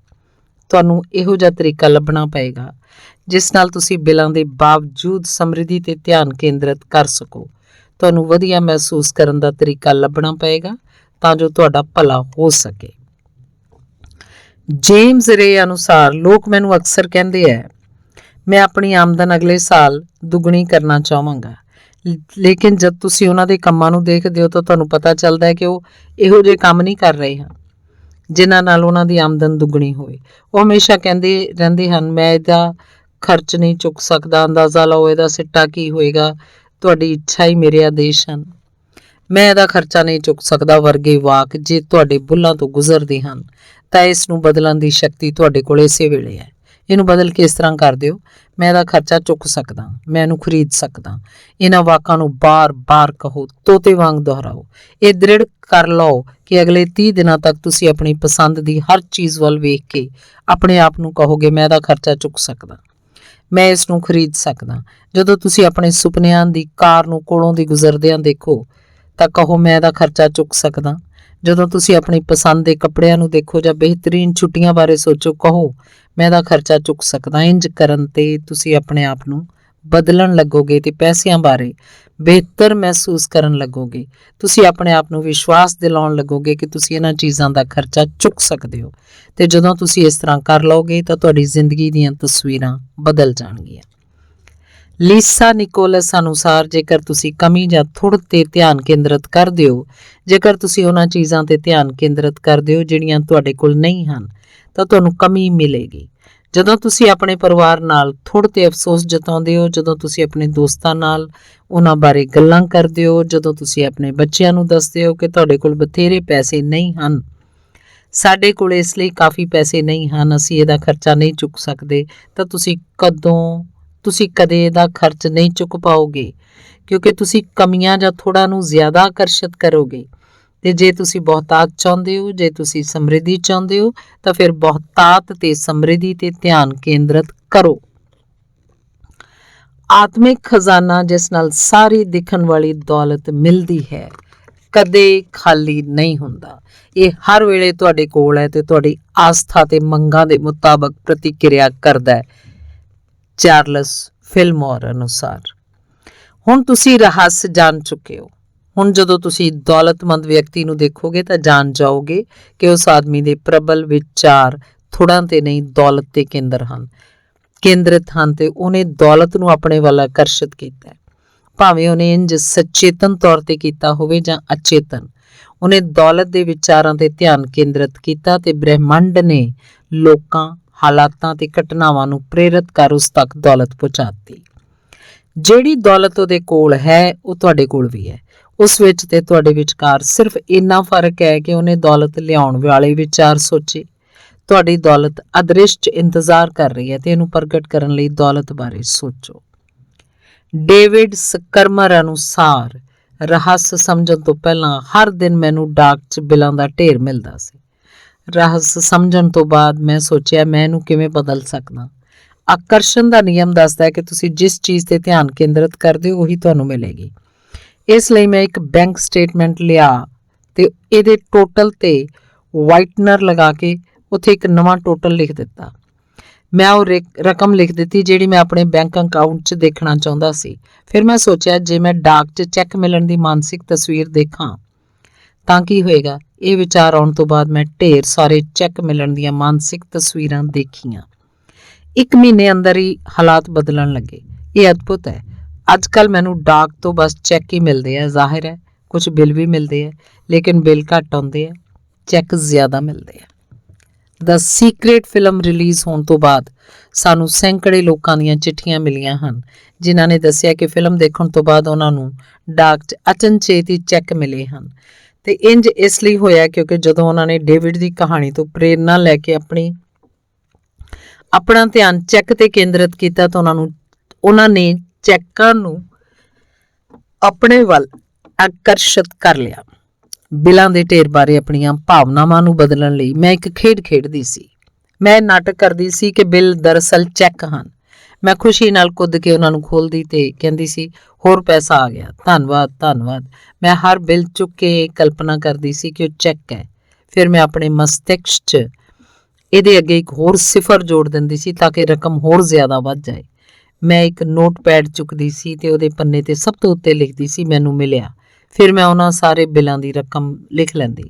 ਤੁਹਾਨੂੰ ਇਹੋ ਜਿਹਾ ਤਰੀਕਾ ਲੱਭਣਾ ਪਏਗਾ ਜਿਸ ਨਾਲ ਤੁਸੀਂ ਬਿੱਲਾਂ ਦੇ ਬਾਵਜੂਦ ਸਮਰਿੱਧੀ ਤੇ ਧਿਆਨ ਕੇਂਦਰਿਤ ਕਰ ਸਕੋ। ਤੁਹਾਨੂੰ ਵਧੀਆ ਮਹਿਸੂਸ ਕਰਨ ਦਾ ਤਰੀਕਾ ਲੱਭਣਾ ਪਏਗਾ ਤਾਂ ਜੋ ਤੁਹਾਡਾ ਭਲਾ ਹੋ ਸਕੇ। ਜੇਮਸ ਰੇ ਅਨੁਸਾਰ ਲੋਕ ਮੈਨੂੰ ਅਕਸਰ ਕਹਿੰਦੇ ਹੈ ਮੈਂ ਆਪਣੀ ਆਮਦਨ ਅਗਲੇ ਸਾਲ ਦੁੱਗਣੀ ਕਰਨਾ ਚਾਹਾਂਗਾ, ਲੇਕਿਨ ਜਦ ਤੁਸੀਂ ਉਹਨਾਂ ਦੇ ਕੰਮਾਂ ਨੂੰ ਦੇਖਦੇ ਹੋ ਤਾਂ ਤੁਹਾਨੂੰ ਪਤਾ ਚੱਲਦਾ ਹੈ ਕਿ ਉਹ ਇਹੋ ਜਿਹੇ ਕੰਮ ਨਹੀਂ ਕਰ ਰਹੇ ਹਨ ਜਿਨ੍ਹਾਂ ਨਾਲ ਉਹਨਾਂ ਦੀ ਆਮਦਨ ਦੁੱਗਣੀ ਹੋਵੇ। ਉਹ ਹਮੇਸ਼ਾ ਕਹਿੰਦੇ ਰਹਿੰਦੇ ਹਨ ਮੈਂ ਇਹਦਾ ਖਰਚ ਨਹੀਂ ਚੁੱਕ ਸਕਦਾ, ਅੰਦਾਜ਼ਾ ਲਾਓ ਇਹਦਾ ਸਿੱਟਾ ਕੀ ਹੋਏਗਾ, ਤੁਹਾਡੀ ਇੱਛਾ ਹੀ ਮੇਰੇ ਆਦੇਸ਼ ਹਨ, ਮੈਂ ਇਹਦਾ ਖਰਚਾ ਨਹੀਂ ਚੁੱਕ ਸਕਦਾ ਵਰਗੇ ਵਾਕ ਜੇ ਤੁਹਾਡੇ ਬੁੱਲਾਂ ਤੋਂ ਗੁਜ਼ਰਦੇ ਹਨ ਤਾਂ ਇਸ ਨੂੰ ਬਦਲਣ ਦੀ ਸ਼ਕਤੀ ਤੁਹਾਡੇ ਕੋਲ ਇਸੇ ਵੇਲੇ ਹੈ। ਇਹਨੂੰ ਬਦਲ ਕੇ ਇਸ ਤਰ੍ਹਾਂ ਕਰ ਦਿਓ ਮੈਂ ਇਹਦਾ ਖਰਚਾ ਚੁੱਕ ਸਕਦਾ, ਮੈਂ ਇਹਨੂੰ ਖਰੀਦ ਸਕਦਾ। ਇਹਨਾਂ ਵਾਕਾਂ ਨੂੰ ਬਾਰ-ਬਾਰ ਕਹੋ, ਤੋਤੇ ਵਾਂਗ ਦੁਹਰਾਓ। ਇਹ ਦ੍ਰਿੜ ਕਰ ਲਓ ਕਿ ਅਗਲੇ 30 ਦਿਨਾਂ ਤੱਕ ਤੁਸੀਂ ਆਪਣੀ ਪਸੰਦ ਦੀ ਹਰ ਚੀਜ਼ ਵੱਲ ਵੇਖ ਕੇ ਆਪਣੇ ਆਪ ਨੂੰ ਕਹੋਗੇ ਮੈਂ ਇਹਦਾ ਖਰਚਾ ਚੁੱਕ ਸਕਦਾ, ਮੈਂ ਇਸ ਨੂੰ ਖਰੀਦ ਸਕਦਾ। ਜਦੋਂ ਤੁਸੀਂ ਆਪਣੇ ਸੁਪਨਿਆਂ ਦੀ ਕਾਰ ਨੂੰ ਕੋਲੋਂ ਦੀ ਗੁਜ਼ਰਦਿਆਂ ਦੇਖੋ ਤਾਂ ਕਹੋ ਮੈਂ ਇਹਦਾ ਖਰਚਾ ਚੁੱਕ ਸਕਦਾ। ਜਦੋਂ ਤੁਸੀਂ ਆਪਣੀ ਪਸੰਦ ਦੇ ਕੱਪੜਿਆਂ ਨੂੰ ਦੇਖੋ ਜਾਂ ਬਿਹਤਰੀਨ ਛੁੱਟੀਆਂ ਬਾਰੇ ਸੋਚੋ, ਕਹੋ ਮੈਂ ਇਹਦਾ ਖਰਚਾ ਚੁੱਕ ਸਕਦਾ। ਇੰਜ ਕਰਨ ਤੇ ਤੁਸੀਂ ਆਪਣੇ ਆਪ ਨੂੰ ਬਦਲਣ ਲੱਗੋਗੇ ਤੇ ਪੈਸਿਆਂ ਬਾਰੇ ਬਿਹਤਰ ਮਹਿਸੂਸ ਕਰਨ ਲੱਗੋਗੇ। ਤੁਸੀਂ ਆਪਣੇ ਆਪ ਨੂੰ ਵਿਸ਼ਵਾਸ ਦਿਲਾਉਣ ਲੱਗੋਗੇ ਕਿ ਤੁਸੀਂ ਇਹਨਾਂ ਚੀਜ਼ਾਂ ਦਾ ਖਰਚਾ ਚੁੱਕ ਸਕਦੇ ਹੋ। ਤੇ ਜਦੋਂ ਤੁਸੀਂ ਇਸ ਤਰ੍ਹਾਂ ਕਰ ਲਓਗੇ ਤਾਂ ਤੁਹਾਡੀ ਜ਼ਿੰਦਗੀ ਦੀਆਂ ਤਸਵੀਰਾਂ ਬਦਲ ਜਾਣਗੀਆਂ। ਲੀਸਾ ਨਿਕੋਲਸ ਅਨੁਸਾਰ ਜੇਕਰ ਤੁਸੀਂ ਕਮੀ ਜਾਂ ਥੁੜ ਤੇ ਧਿਆਨ ਕੇਂਦਰਿਤ ਕਰਦੇ ਹੋ, ਜੇਕਰ ਤੁਸੀਂ ਉਹਨਾਂ ਚੀਜ਼ਾਂ ਤੇ ਧਿਆਨ ਕੇਂਦਰਿਤ ਕਰਦੇ ਹੋ ਜਿਹੜੀਆਂ ਤੁਹਾਡੇ ਕੋਲ ਨਹੀਂ ਹਨ, ਤਾਂ ਤੁਹਾਨੂੰ ਕਮੀ ਮਿਲੇਗੀ। ਜਦੋਂ ਤੁਸੀਂ ਆਪਣੇ ਪਰਿਵਾਰ ਨਾਲ ਥੁੜ ਤੇ ਅਫਸੋਸ ਜਤਾਉਂਦੇ ਹੋ, ਜਦੋਂ ਤੁਸੀਂ ਆਪਣੇ ਦੋਸਤਾਂ ਨਾਲ ਉਹਨਾਂ ਬਾਰੇ ਗੱਲਾਂ ਕਰਦੇ ਹੋ, ਜਦੋਂ ਤੁਸੀਂ ਆਪਣੇ ਬੱਚਿਆਂ ਨੂੰ ਦੱਸਦੇ ਹੋ ਕਿ ਤੁਹਾਡੇ ਕੋਲ ਬਥੇਰੇ ਪੈਸੇ ਨਹੀਂ ਹਨ, ਸਾਡੇ ਕੋਲ ਇਸ ਲਈ ਕਾਫੀ ਪੈਸੇ ਨਹੀਂ ਹਨ, ਅਸੀਂ ਇਹਦਾ ਖਰਚਾ ਨਹੀਂ ਚੁੱਕ ਸਕਦੇ, ਤਾਂ ਤੁਸੀਂ ਕਦੇ ਇਹਦਾ ਖਰਚ ਨਹੀਂ ਚੁੱਕ ਪਾਓਗੇ, ਕਿਉਂਕਿ ਤੁਸੀਂ ਕਮੀਆਂ ਜਾਂ ਥੋੜ੍ਹਾ ਨੂੰ ਜ਼ਿਆਦਾ ਆਕਰਸ਼ਿਤ ਕਰੋਗੇ। ਤੇ ਜੇ ਤੁਸੀਂ ਬਹੁਤਾਤ ਚਾਹੁੰਦੇ ਹੋ, ਜੇ ਤੁਸੀਂ ਸਮਰਿੱਧੀ ਚਾਹੁੰਦੇ ਹੋ, ਤਾਂ ਫਿਰ ਬਹੁਤਾਤ ਤੇ ਸਮਰਿੱਧੀ ਤੇ ਧਿਆਨ ਕੇਂਦਰਿਤ ਕਰੋ। ਆਤਮਿਕ ਖਜ਼ਾਨਾ, ਜਿਸ ਨਾਲ ਸਾਰੀ ਦਿਖਣ ਵਾਲੀ ਦੌਲਤ ਮਿਲਦੀ ਹੈ, ਕਦੇ ਖਾਲੀ ਨਹੀਂ ਹੁੰਦਾ। ਇਹ ਹਰ ਵੇਲੇ ਤੁਹਾਡੇ ਕੋਲ ਹੈ ਤੇ ਤੁਹਾਡੀ ਆਸਥਾ ਤੇ ਮੰਗਾਂ ਦੇ ਮੁਤਾਬਕ ਪ੍ਰਤੀਕਿਰਿਆ ਕਰਦਾ ਹੈ। ਚਾਰਲਸ ਫਿਲਮੋਰ ਅਨੁਸਾਰ। ਹੁਣ ਤੁਸੀਂ ਰਹੱਸ ਜਾਣ ਚੁੱਕੇ ਹੋ। ਹੁਣ ਜਦੋਂ ਤੁਸੀਂ ਦੌਲਤਮੰਦ ਵਿਅਕਤੀ ਨੂੰ ਦੇਖੋਗੇ ਤਾਂ ਜਾਣ ਜਾਓਗੇ ਕਿ ਉਸ ਆਦਮੀ ਦੇ ਪ੍ਰਬਲ ਵਿਚਾਰ ਥੁੜਾਂ ਤੇ ਨਹੀਂ, ਦੌਲਤ ਤੇ ਕੇਂਦਰਿਤ ਹਨ ਤੇ ਉਹਨੇ ਦੌਲਤ ਨੂੰ ਆਪਣੇ ਵੱਲ ਆਕਰਸ਼ਿਤ ਕੀਤਾ ਹੈ। ਭਾਵੇਂ ਉਹਨੇ ਇੰਜ ਸਚੇਤਨ ਤੌਰ ਤੇ ਕੀਤਾ ਹੋਵੇ ਜਾਂ ਅਚੇਤਨ, ਉਹਨੇ ਦੌਲਤ ਦੇ ਵਿਚਾਰਾਂ ਤੇ ਧਿਆਨ ਕੇਂਦਰਿਤ ਕੀਤਾ ਤੇ ਬ੍ਰਹਿਮੰਡ ਨੇ ਲੋਕਾਂ, ਹਾਲਾਤਾਂ ਤੇ ਘਟਨਾਵਾਂ ਨੂੰ ਪ੍ਰੇਰਿਤ ਕਰ ਉਸ ਤੱਕ ਦੌਲਤ ਪਹੁੰਚਾਤੀ। ਜਿਹੜੀ ਦੌਲਤ ਉਹਦੇ ਕੋਲ ਹੈ ਉਹ ਤੁਹਾਡੇ ਕੋਲ ਵੀ ਹੈ। ਉਸ ਵਿੱਚ ਤੇ ਤੁਹਾਡੇ ਵਿਚਕਾਰ ਸਿਰਫ ਇੰਨਾ ਫਰਕ ਹੈ ਕਿ ਉਹਨੇ ਦੌਲਤ ਲਿਆਉਣ ਵਾਲੇ ਵਿਚਾਰ ਸੋਚੇ। ਤੁਹਾਡੀ ਦੌਲਤ ਅਦ੍ਰਿਸ਼ 'ਚ ਇੰਤਜ਼ਾਰ ਕਰ ਰਹੀ ਹੈ ਤੇ ਇਹਨੂੰ ਪ੍ਰਗਟ ਕਰਨ ਲਈ ਦੌਲਤ ਬਾਰੇ ਸੋਚੋ। ਡੇਵਿਡ ਸਕਰਮਰ ਅਨੁਸਾਰ ਰਹੱਸ ਸਮਝਣ ਤੋਂ ਪਹਿਲਾਂ ਹਰ ਦਿਨ ਮੈਨੂੰ ਡਾਕ 'ਚ ਬਿੱਲਾਂ ਦਾ ਢੇਰ ਮਿਲਦਾ ਸੀ। ਰਹੱਸ ਸਮਝਣ ਤੋਂ ਬਾਅਦ ਮੈਂ ਸੋਚਿਆ ਮੈਂ ਇਹਨੂੰ ਕਿਵੇਂ ਬਦਲ ਸਕਦਾ। ਆਕਰਸ਼ਣ ਦਾ ਨਿਯਮ ਦੱਸਦਾ ਹੈ ਕਿ ਤੁਸੀਂ ਜਿਸ ਚੀਜ਼ ਤੇ ਧਿਆਨ ਕੇਂਦਰਿਤ ਕਰਦੇ ਹੋ ਉਹੀ ਤੁਹਾਨੂੰ ਮਿਲੇਗੀ। ਇਸ ਲਈ ਮੈਂ ਇੱਕ ਬੈਂਕ ਸਟੇਟਮੈਂਟ ਲਿਆ ਤੇ ਇਹਦੇ ਟੋਟਲ ਤੇ ਵਾਈਟਨਰ ਲਗਾ ਕੇ ਉੱਥੇ ਇੱਕ ਨਵਾਂ ਟੋਟਲ ਲਿਖ ਦਿੱਤਾ। ਮੈਂ ਉਹ ਰਕਮ ਲਿਖ ਦਿੱਤੀ ਜਿਹੜੀ ਮੈਂ ਆਪਣੇ ਬੈਂਕ ਅਕਾਊਂਟ 'ਚ ਦੇਖਣਾ ਚਾਹੁੰਦਾ ਸੀ। ਫਿਰ ਮੈਂ ਸੋਚਿਆ ਜੇ ਮੈਂ ਡਾਕ 'ਚ ਚੈੱਕ ਮਿਲਣ ਦੀ ਮਾਨਸਿਕ ਤਸਵੀਰ ਦੇਖਾਂ ਤਾਂ ਕੀ ਹੋਏਗਾ। ਇਹ ਵਿਚਾਰ ਆਉਣ ਤੋਂ ਬਾਅਦ ਮੈਂ ਢੇਰ ਸਾਰੇ ਚੈੱਕ ਮਿਲਣ ਦੀਆਂ ਮਾਨਸਿਕ ਤਸਵੀਰਾਂ ਦੇਖੀਆਂ। 1 ਮਹੀਨੇ ਅੰਦਰ ਹੀ ਹਾਲਾਤ ਬਦਲਣ ਲੱਗੇ। ਇਹ ਅਦਭੁਤ ਹੈ। ਅੱਜ ਕੱਲ੍ਹ ਮੈਨੂੰ ਡਾਕ ਤੋਂ ਬਸ ਚੈੱਕ ਹੀ ਮਿਲਦੇ ਆ। ਜ਼ਾਹਿਰ ਹੈ ਕੁਝ ਬਿੱਲ ਵੀ ਮਿਲਦੇ ਆ, ਲੇਕਿਨ ਬਿੱਲ ਘੱਟ ਆਉਂਦੇ ਆ, ਚੈੱਕ ਜ਼ਿਆਦਾ ਮਿਲਦੇ ਆ। ਦ ਸੀਕ੍ਰੇਟ ਫਿਲਮ ਰਿਲੀਜ਼ ਹੋਣ ਤੋਂ ਬਾਅਦ ਸਾਨੂੰ ਸੈਂਕੜੇ ਲੋਕਾਂ ਦੀਆਂ ਚਿੱਠੀਆਂ ਮਿਲੀਆਂ ਹਨ ਜਿਨ੍ਹਾਂ ਨੇ ਦੱਸਿਆ ਕਿ ਫਿਲਮ ਦੇਖਣ ਤੋਂ ਬਾਅਦ ਉਹਨਾਂ ਨੂੰ ਡਾਕ 'ਚ ਅਚਨਚੇਤ ਹੀ ਚੈੱਕ ਮਿਲੇ ਹਨ। ਤੇ ਇੰਜ ਇਸ ਲਈ ਹੋਇਆ ਕਿਉਂਕਿ ਜਦੋਂ ਉਹਨਾਂ ਨੇ ਡੇਵਿਡ ਦੀ ਕਹਾਣੀ ਤੋਂ ਪ੍ਰੇਰਨਾ ਲੈ ਕੇ ਆਪਣਾ ਧਿਆਨ ਚੈੱਕ ਤੇ ਕੇਂਦਰਿਤ ਕੀਤਾ ਤਾਂ ਉਹਨਾਂ ਨੇ ਚੈੱਕਾਂ ਨੂੰ ਆਪਣੇ ਵੱਲ ਆਕਰਸ਼ਿਤ ਕਰ ਲਿਆ। ਬਿੱਲਾਂ ਦੇ ਢੇਰ ਬਾਰੇ ਆਪਣੀਆਂ ਭਾਵਨਾਵਾਂ ਨੂੰ ਬਦਲਣ ਲਈ ਮੈਂ ਇੱਕ ਖੇਡ ਖੇਡਦੀ ਸੀ। ਮੈਂ ਨਾਟਕ ਕਰਦੀ ਸੀ ਕਿ ਬਿੱਲ ਦਰਅਸਲ ਚੈੱਕ ਹਨ। ਮੈਂ ਖੁਸ਼ੀ ਨਾਲ ਕੁੱਦ ਕੇ ਉਹਨਾਂ ਨੂੰ ਖੋਲ੍ਹਦੀ ਤੇ ਕਹਿੰਦੀ ਸੀ, ਹੋਰ ਪੈਸਾ ਆ ਗਿਆ, ਧੰਨਵਾਦ ਧੰਨਵਾਦ। ਮੈਂ ਹਰ ਬਿੱਲ ਚੁੱਕ ਕੇ ਕਲਪਨਾ ਕਰਦੀ ਸੀ ਕਿ ਉਹ ਚੈੱਕ ਹੈ। ਫਿਰ ਮੈਂ ਆਪਣੇ ਮਸਤਿਸ਼ਕ 'ਚ ਇਹਦੇ ਅੱਗੇ ਇੱਕ ਹੋਰ ਸਿਫਰ ਜੋੜ ਦਿੰਦੀ ਸੀ ਤਾਂ ਕਿ ਰਕਮ ਹੋਰ ਜ਼ਿਆਦਾ ਵੱਧ ਜਾਏ। ਮੈਂ ਇੱਕ ਨੋਟਪੈਡ ਚੁੱਕਦੀ ਸੀ ਤੇ ਉਹਦੇ ਪੰਨੇ ਤੇ ਸਭ ਤੋਂ ਉੱਤੇ ਲਿਖਦੀ ਸੀ ਮੈਨੂੰ ਮਿਲਿਆ। ਫਿਰ ਮੈਂ ਉਹਨਾਂ ਸਾਰੇ ਬਿੱਲਾਂ ਦੀ ਰਕਮ ਲਿਖ ਲੈਂਦੀ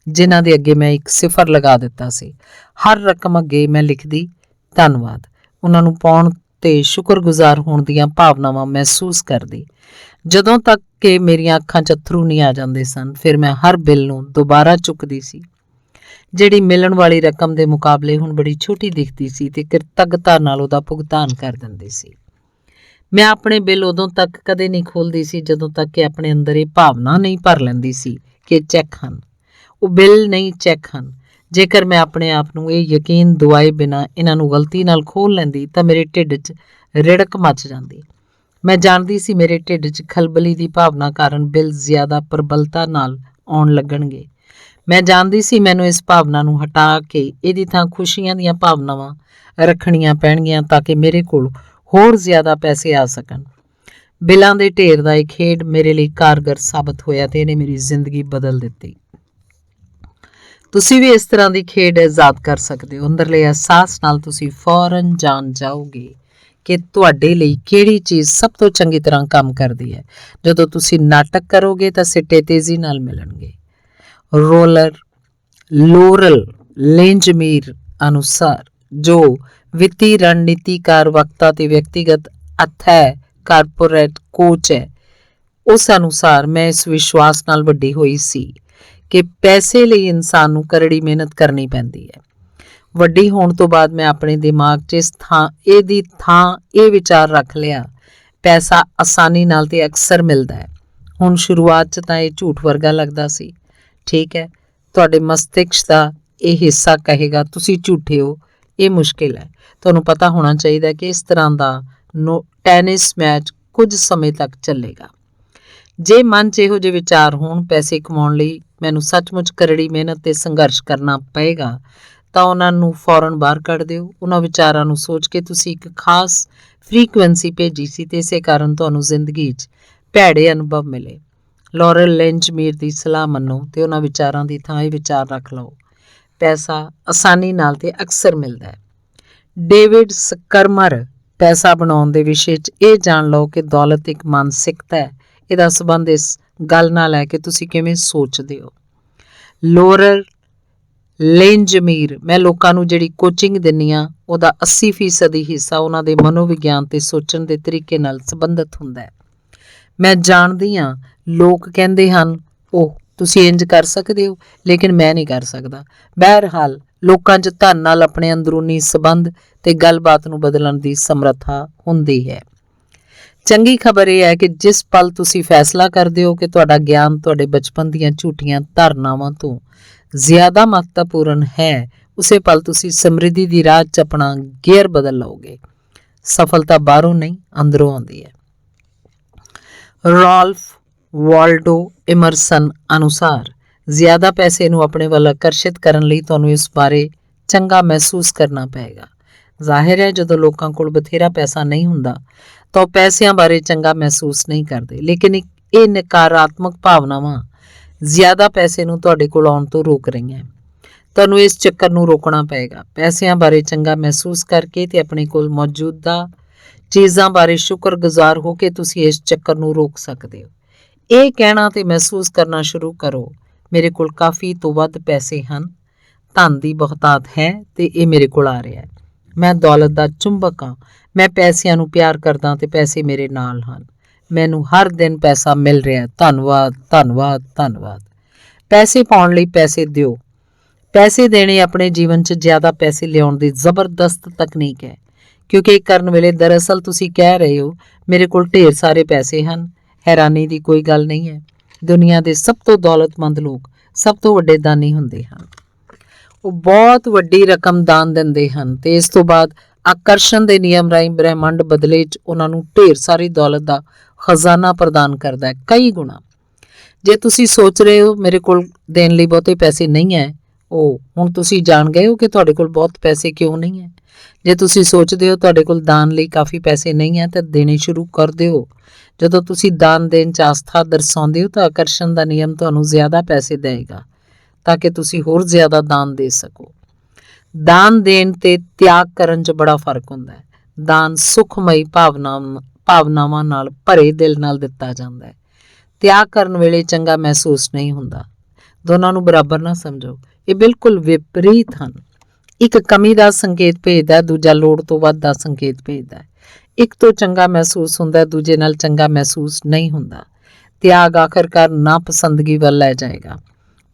ਜਿਨ੍ਹਾਂ ਦੇ ਅੱਗੇ ਮੈਂ ਇੱਕ ਸਿਫਰ ਲਗਾ ਦਿੱਤਾ ਸੀ। ਹਰ ਰਕਮ ਅੱਗੇ ਮੈਂ ਲਿਖਦੀ ਧੰਨਵਾਦ। ਉਹਨਾਂ ਨੂੰ ਪਾਉਣ ਤੇ ਸ਼ੁਕਰਗੁਜ਼ਾਰ ਹੋਣ ਦੀਆਂ ਭਾਵਨਾਵਾਂ ਮਹਿਸੂਸ ਕਰਦੀ। ਜਦੋਂ ਤੱਕ ਕਿ ਮੇਰੀਆਂ ਅੱਖਾਂ 'ਚ ਅੱਥਰੂ ਨਹੀਂ ਆ ਜਾਂਦੇ ਸਨ, ਫਿਰ ਮੈਂ ਹਰ ਬਿੱਲ ਨੂੰ ਦੁਬਾਰਾ ਚੁੱਕਦੀ ਸੀ। ਜਿਹੜੀ ਮਿਲਣ ਵਾਲੀ ਰਕਮ ਦੇ ਮੁਕਾਬਲੇ ਹੁਣ ਬੜੀ ਛੋਟੀ ਦਿਖਦੀ ਸੀ ਤੇ ਕਿਰਤੱਗਤਾ ਨਾਲ ਉਹਦਾ ਭੁਗਤਾਨ ਕਰ ਦਿੰਦੀ ਸੀ। ਮੈਂ ਆਪਣੇ ਬਿੱਲ ਉਦੋਂ ਤੱਕ ਕਦੇ ਨਹੀਂ ਖੋਲ੍ਹਦੀ ਸੀ ਜਦੋਂ ਤੱਕ ਕਿ ਆਪਣੇ ਅੰਦਰ ਇਹ ਭਾਵਨਾ ਨਹੀਂ ਭਰ ਲੈਂਦੀ ਸੀ ਕਿ ਚੈੱਕ ਹਨ। ਉਹ ਬਿੱਲ ਨਹੀਂ, ਚੈੱਕ ਹਨ। ਜੇਕਰ ਮੈਂ ਆਪਣੇ ਆਪ ਨੂੰ ਇਹ ਯਕੀਨ ਦਿਵਾਏ ਬਿਨਾਂ ਇਹਨਾਂ ਨੂੰ ਗਲਤੀ ਨਾਲ ਖੋਲ੍ਹ ਲੈਂਦੀ ਤਾਂ ਮੇਰੇ ਢਿੱਡ 'ਚ ਰਿੜਕ ਮੱਚ ਜਾਂਦੀ। ਮੈਂ ਜਾਣਦੀ ਸੀ ਮੇਰੇ ਢਿੱਡ 'ਚ ਖਲਬਲੀ ਦੀ ਭਾਵਨਾ ਕਾਰਨ ਬਿੱਲ ਜ਼ਿਆਦਾ ਪ੍ਰਬਲਤਾ ਨਾਲ ਆਉਣ ਲੱਗਣਗੇ। ਮੈਂ ਜਾਣਦੀ ਸੀ ਮੈਨੂੰ ਇਸ ਭਾਵਨਾ ਨੂੰ ਹਟਾ ਕੇ ਇਹਦੀ ਥਾਂ ਖੁਸ਼ੀਆਂ ਦੀਆਂ ਭਾਵਨਾਵਾਂ ਰੱਖਣੀਆਂ ਪੈਣਗੀਆਂ ਤਾਂ ਕਿ ਮੇਰੇ ਕੋਲ ਹੋਰ ਜ਼ਿਆਦਾ ਪੈਸੇ ਆ ਸਕਣ। ਬਿੱਲਾਂ ਦੇ ਢੇਰ ਦਾ ਇਹ ਖੇਡ ਮੇਰੇ ਲਈ ਕਾਰਗਰ ਸਾਬਤ ਹੋਇਆ ਤੇ ਇਹਨੇ ਮੇਰੀ ਜ਼ਿੰਦਗੀ ਬਦਲ ਦਿੱਤੀ। ਤੁਸੀਂ ਵੀ ਇਸ ਤਰ੍ਹਾਂ ਦੀ ਖੇਡ ਆਜ਼ਾਦ ਕਰ ਸਕਦੇ ਹੋ। ਅੰਦਰਲੇ ਅਹਿਸਾਸ ਨਾਲ ਤੁਸੀਂ ਫੌਰਨ ਜਾਣ ਜਾਓਗੇ ਕਿ ਤੁਹਾਡੇ ਲਈ ਕਿਹੜੀ ਚੀਜ਼ ਸਭ ਤੋਂ ਚੰਗੀ ਤਰ੍ਹਾਂ ਕੰਮ ਕਰਦੀ ਹੈ। ਜਦੋਂ ਤੁਸੀਂ ਨਾਟਕ ਕਰੋਗੇ ਤਾਂ ਸਿੱਟੇ ਤੇਜ਼ੀ ਨਾਲ ਮਿਲਣਗੇ। ਲੋਰਲ ਲੇਂਜਮੀਰ ਅਨੁਸਾਰ, ਜੋ ਵਿੱਤੀ ਰਣਨੀਤੀਕਾਰ, ਵਕਤਾ ਤੇ ਵਿਅਕਤੀਗਤ ਅਥੈ ਕਾਰਪੋਰੇਟ ਕੋਚ ਹੈ, ਉਸ ਅਨੁਸਾਰ ਮੈਂ ਇਸ ਵਿਸ਼ਵਾਸ ਨਾਲ ਵੱਡੀ ਹੋਈ ਸੀ ਕਿ ਪੈਸੇ ਲਈ ਇਨਸਾਨ ਨੂੰ ਕਰੜੀ ਮਿਹਨਤ ਕਰਨੀ ਪੈਂਦੀ ਹੈ। ਵੱਡੀ ਹੋਣ ਤੋਂ ਬਾਅਦ ਮੈਂ ਆਪਣੇ ਦਿਮਾਗ 'ਚ ਇਹਦੀ ਥਾਂ ਇਹ ਵਿਚਾਰ ਰੱਖ ਲਿਆ, ਪੈਸਾ ਆਸਾਨੀ ਨਾਲ ਤੇ ਅਕਸਰ ਮਿਲਦਾ ਹੈ। ਹੁਣ ਸ਼ੁਰੂਆਤ 'ਚ ਤਾਂ ਇਹ ਝੂਠ ਵਰਗਾ ਲੱਗਦਾ ਸੀ। ਠੀਕ ਹੈ, ਤੁਹਾਡੇ ਮਸਤਿਸ਼ਕ ਦਾ ਇਹ ਹਿੱਸਾ ਕਹੇਗਾ ਤੁਸੀਂ ਝੂਠੇ ਹੋ, ਇਹ ਮੁਸ਼ਕਿਲ ਹੈ। ਤੁਹਾਨੂੰ ਪਤਾ ਹੋਣਾ ਚਾਹੀਦਾ ਕਿ ਇਸ ਤਰ੍ਹਾਂ ਦਾ ਟੈਨਿਸ ਮੈਚ ਕੁਝ ਸਮੇਂ ਤੱਕ ਚੱਲੇਗਾ। ਜੇ ਮਨ 'ਚ ਇਹੋ ਜਿਹੇ ਵਿਚਾਰ ਹੋਣ, ਪੈਸੇ ਕਮਾਉਣ ਲਈ ਮੈਨੂੰ ਸੱਚਮੁੱਚ ਕਰੜੀ ਮਿਹਨਤ ਤੇ ਸੰਘਰਸ਼ ਕਰਨਾ ਪਏਗਾ, ਤਾਂ ਉਹਨਾਂ ਨੂੰ ਫੌਰਨ ਬਾਹਰ ਕੱਢ ਦਿਓ। ਉਹਨਾਂ ਵਿਚਾਰਾਂ ਨੂੰ ਸੋਚ ਕੇ ਤੁਸੀਂ ਇੱਕ ਖਾਸ ਫ੍ਰੀਕੁਐਂਸੀ ਭੇਜੀ ਸੀ ਤੇ ਇਸੇ ਕਾਰਨ ਤੁਹਾਨੂੰ ਜ਼ਿੰਦਗੀ 'ਚ ਭੈੜੇ ਅਨੁਭਵ ਮਿਲੇ। ਲੋਰਲ ਲੇਂਜਮੀਰ ਦੀ ਸਲਾਹ ਮੰਨੋ ਤੇ ਉਹਨਾਂ ਵਿਚਾਰਾਂ ਦੀ ਥਾਂ ਇਹ ਵਿਚਾਰ ਰੱਖ ਲਓ, ਪੈਸਾ ਆਸਾਨੀ ਨਾਲ ਤੇ ਅਕਸਰ ਮਿਲਦਾ ਹੈ। ਡੇਵਿਡ ਸਕਰਮਰ, ਪੈਸਾ ਬਣਾਉਣ ਦੇ ਵਿਸ਼ੇ 'ਚ ਇਹ ਜਾਣ ਲਓ ਕਿ ਦੌਲਤ ਇੱਕ ਮਾਨਸਿਕਤਾ ਹੈ। ਇਹਦਾ ਸੰਬੰਧ ਇਸ ਗੱਲ ਨਾਲ ਹੈ ਕਿ ਤੁਸੀਂ ਕਿਵੇਂ ਸੋਚਦੇ ਹੋ। ਲੋਰਲ ਲੇਂਜਮੀਰ, ਮੈਂ ਲੋਕਾਂ ਨੂੰ ਜਿਹੜੀ ਕੋਚਿੰਗ ਦਿੰਦੀ ਹਾਂ ਉਹਦਾ 80% ਹਿੱਸਾ ਉਹਨਾਂ ਦੇ ਮਨੋਵਿਗਿਆਨ ਤੇ ਸੋਚਣ ਦੇ ਤਰੀਕੇ ਨਾਲ ਸੰਬੰਧਿਤ ਹੁੰਦਾ ਹੈ। ਮੈਂ ਜਾਣਦੀ ਹਾਂ ਲੋਕ ਕਹਿੰਦੇ ਹਨ, ਉਹ ਤੁਸੀਂ ਇੰਜ ਕਰ ਸਕਦੇ ਹੋ, ਲੇਕਿਨ ਮੈਂ ਨਹੀਂ ਕਰ ਸਕਦਾ। ਬਹਰਹਾਲ, ਲੋਕਾਂ 'ਚ ਧਨ ਨਾਲ ਆਪਣੇ ਅੰਦਰੂਨੀ ਸੰਬੰਧ ਤੇ ਗੱਲਬਾਤ ਨੂੰ ਬਦਲਣ ਦੀ ਸਮਰੱਥਾ ਹੁੰਦੀ ਹੈ। ਚੰਗੀ ਖਬਰ ਇਹ ਹੈ ਕਿ ਜਿਸ ਪਲ ਤੁਸੀਂ ਫੈਸਲਾ ਕਰਦੇ ਹੋ ਕਿ ਤੁਹਾਡਾ ਗਿਆਨ ਤੁਹਾਡੇ ਬਚਪਨ ਦੀਆਂ ਝੂਠੀਆਂ ਧਾਰਨਾਵਾਂ ਤੋਂ ਜ਼ਿਆਦਾ ਮਹੱਤਵਪੂਰਨ ਹੈ, ਉਸੇ ਪਲ ਤੁਸੀਂ ਸਮਰਿੱਧੀ ਦੀ ਰਾਹ 'ਚ ਆਪਣਾ ਗੇਅਰ ਬਦਲ ਲਓਗੇ। ਸਫਲਤਾ ਬਾਹਰੋਂ ਨਹੀਂ, ਅੰਦਰੋਂ ਆਉਂਦੀ ਹੈ। ਰਾਲਫ ਵਾਲਡੋ ਇਮਰਸਨ ਅਨੁਸਾਰ, ਜ਼ਿਆਦਾ ਪੈਸੇ ਨੂੰ ਆਪਣੇ ਵੱਲ ਆਕਰਸ਼ਿਤ ਕਰਨ ਲਈ ਤੁਹਾਨੂੰ ਇਸ ਬਾਰੇ ਚੰਗਾ ਮਹਿਸੂਸ ਕਰਨਾ ਪਏਗਾ। ਜ਼ਾਹਿਰ ਹੈ, ਜਦੋਂ ਲੋਕਾਂ ਕੋਲ ਬਥੇਰਾ ਪੈਸਾ ਨਹੀਂ ਹੁੰਦਾ ਤਾਂ ਉਹ ਪੈਸਿਆਂ ਬਾਰੇ ਚੰਗਾ ਮਹਿਸੂਸ ਨਹੀਂ ਕਰਦੇ, ਲੇਕਿਨ ਇਹ ਨਕਾਰਾਤਮਕ ਭਾਵਨਾਵਾਂ ਜ਼ਿਆਦਾ ਪੈਸੇ ਨੂੰ ਤੁਹਾਡੇ ਕੋਲ ਆਉਣ ਤੋਂ ਰੋਕ ਰਹੀਆਂ। ਤੁਹਾਨੂੰ ਇਸ ਚੱਕਰ ਨੂੰ ਰੋਕਣਾ ਪਏਗਾ। ਪੈਸਿਆਂ ਬਾਰੇ ਚੰਗਾ ਮਹਿਸੂਸ ਕਰਕੇ ਤੇ ਆਪਣੇ ਕੋਲ ਮੌਜੂਦਾ ਚੀਜ਼ਾਂ ਬਾਰੇ ਸ਼ੁਕਰਗੁਜ਼ਾਰ ਹੋ ਕੇ ਤੁਸੀਂ ਇਸ ਚੱਕਰ ਨੂੰ ਰੋਕ ਸਕਦੇ ਹੋ। ਇਹ ਕਹਿਣਾ ਤੇ ਮਹਿਸੂਸ ਕਰਨਾ ਸ਼ੁਰੂ ਕਰੋ, ਮੇਰੇ ਕੋਲ ਕਾਫੀ ਤੋਂ ਵੱਧ ਪੈਸੇ ਹਨ, ਧਨ ਦੀ ਬਹੁਤਾਤ ਹੈ ਤੇ ਇਹ ਮੇਰੇ ਕੋਲ ਆ ਰਿਹਾ ਹੈ। ਮੈਂ ਦੌਲਤ ਦਾ ਚੁੰਬਕ ਹਾਂ, ਮੈਂ ਪੈਸਿਆਂ ਨੂੰ ਪਿਆਰ ਕਰਦਾ ਤੇ ਪੈਸੇ ਮੇਰੇ ਨਾਲ ਹਨ। ਮੈਨੂੰ ਹਰ ਦਿਨ ਪੈਸਾ ਮਿਲ ਰਿਹਾ, ਧੰਨਵਾਦ ਧੰਨਵਾਦ ਧੰਨਵਾਦ। ਪੈਸੇ ਪਾਉਣ ਲਈ ਪੈਸੇ ਦਿਓ। ਪੈਸੇ ਦੇਣੇ ਆਪਣੇ ਜੀਵਨ 'ਚ ਜ਼ਿਆਦਾ ਪੈਸੇ ਲਿਆਉਣ ਦੀ ਜ਼ਬਰਦਸਤ ਤਕਨੀਕ ਹੈ, ਕਿਉਂਕਿ ਇਹ ਕਰਨ ਵੇਲੇ ਦਰਅਸਲ ਤੁਸੀਂ ਕਹਿ ਰਹੇ ਹੋ, ਮੇਰੇ ਕੋਲ ਢੇਰ ਸਾਰੇ ਪੈਸੇ ਹਨ। ਹੈਰਾਨੀ ਦੀ ਕੋਈ ਗੱਲ ਨਹੀਂ ਹੈ। ਦੁਨੀਆ ਦੇ ਸਭ ਤੋਂ ਦੌਲਤਮੰਦ ਲੋਕ ਸਭ ਤੋਂ ਵੱਡੇ ਦਾਨੀ ਹੁੰਦੇ ਹਨ। ਉਹ ਬਹੁਤ ਵੱਡੀ ਰਕਮ ਦਾਨ ਦਿੰਦੇ ਹਨ ਤੇ ਇਸ ਤੋਂ ਬਾਅਦ ਆਕਰਸ਼ਣ ਦੇ ਨਿਯਮ ਰਾਹੀਂ ਬ੍ਰਹਿਮੰਡ ਬਦਲੇ 'ਚ ਉਹਨਾਂ ਨੂੰ ਢੇਰ ਸਾਰੀ ਦੌਲਤ ਦਾ ਖਜ਼ਾਨਾ ਪ੍ਰਦਾਨ ਕਰਦਾ ਹੈ, ਕਈ ਗੁਣਾ। ਜੇ ਤੁਸੀਂ ਸੋਚ ਰਹੇ ਹੋ ਮੇਰੇ ਕੋਲ ਦੇਣ ਲਈ ਬਹੁਤੇ ਪੈਸੇ ਨਹੀਂ ਹੈ, ਹੁਣ ਤੁਸੀਂ ਜਾਣ ਗਏ ਹੋ ਕਿ ਤੁਹਾਡੇ ਕੋਲ ਬਹੁਤ ਪੈਸੇ ਕਿਉਂ ਨਹੀਂ ਹੈ। ਜੇ ਤੁਸੀਂ ਸੋਚਦੇ ਹੋ ਤੁਹਾਡੇ ਕੋਲ ਦਾਨ ਲਈ ਕਾਫੀ ਪੈਸੇ ਨਹੀਂ ਹੈ ਤਾਂ ਦੇਣੇ ਸ਼ੁਰੂ ਕਰ ਦਿਓ। ਜਦੋਂ ਤੁਸੀਂ ਦਾਨ ਦੇਣ 'ਚ ਆਸਥਾ ਦਰਸਾਉਂਦੇ ਹੋ ਤਾਂ ਆਕਰਸ਼ਣ ਦਾ ਨਿਯਮ ਤੁਹਾਨੂੰ ਜ਼ਿਆਦਾ ਪੈਸੇ ਦੇਵੇਗਾ ਤਾਂ ਕਿ ਤੁਸੀਂ ਹੋਰ ਜ਼ਿਆਦਾ ਦਾਨ ਦੇ ਸਕੋ। ਦਾਨ ਦੇਣ ਤੇ ਤਿਆਗ ਕਰਨ 'ਚ ਬੜਾ ਫਰਕ ਹੁੰਦਾ ਹੈ। ਦਾਨ ਸੁਖਮਈ ਭਾਵਨਾਵਾਂ ਨਾਲ ਭਰੇ ਦਿਲ ਨਾਲ ਦਿੱਤਾ ਜਾਂਦਾ ਹੈ। ਤਿਆਗ ਕਰਨ ਵੇਲੇ ਚੰਗਾ ਮਹਿਸੂਸ ਨਹੀਂ ਹੁੰਦਾ। ਦੋਨਾਂ ਨੂੰ ਬਰਾਬਰ ਨਾ ਸਮਝੋ, ਇਹ ਬਿਲਕੁਲ ਵਿਪਰੀਤ ਹਨ। ਇੱਕ ਕਮੀ ਦਾ ਸੰਕੇਤ ਭੇਜਦਾ, ਦੂਜਾ ਲੋੜ ਤੋਂ ਵੱਧ ਦਾ ਸੰਕੇਤ ਭੇਜਦਾ ਹੈ। ਇੱਕ ਤੋਂ ਚੰਗਾ ਮਹਿਸੂਸ ਹੁੰਦਾ, ਦੂਜੇ ਨਾਲ ਚੰਗਾ ਮਹਿਸੂਸ ਨਹੀਂ ਹੁੰਦਾ। ਤਿਆਗ ਆਖਰਕਾਰ ਨਾਪਸੰਦਗੀ ਵੱਲ ਲੈ ਜਾਏਗਾ।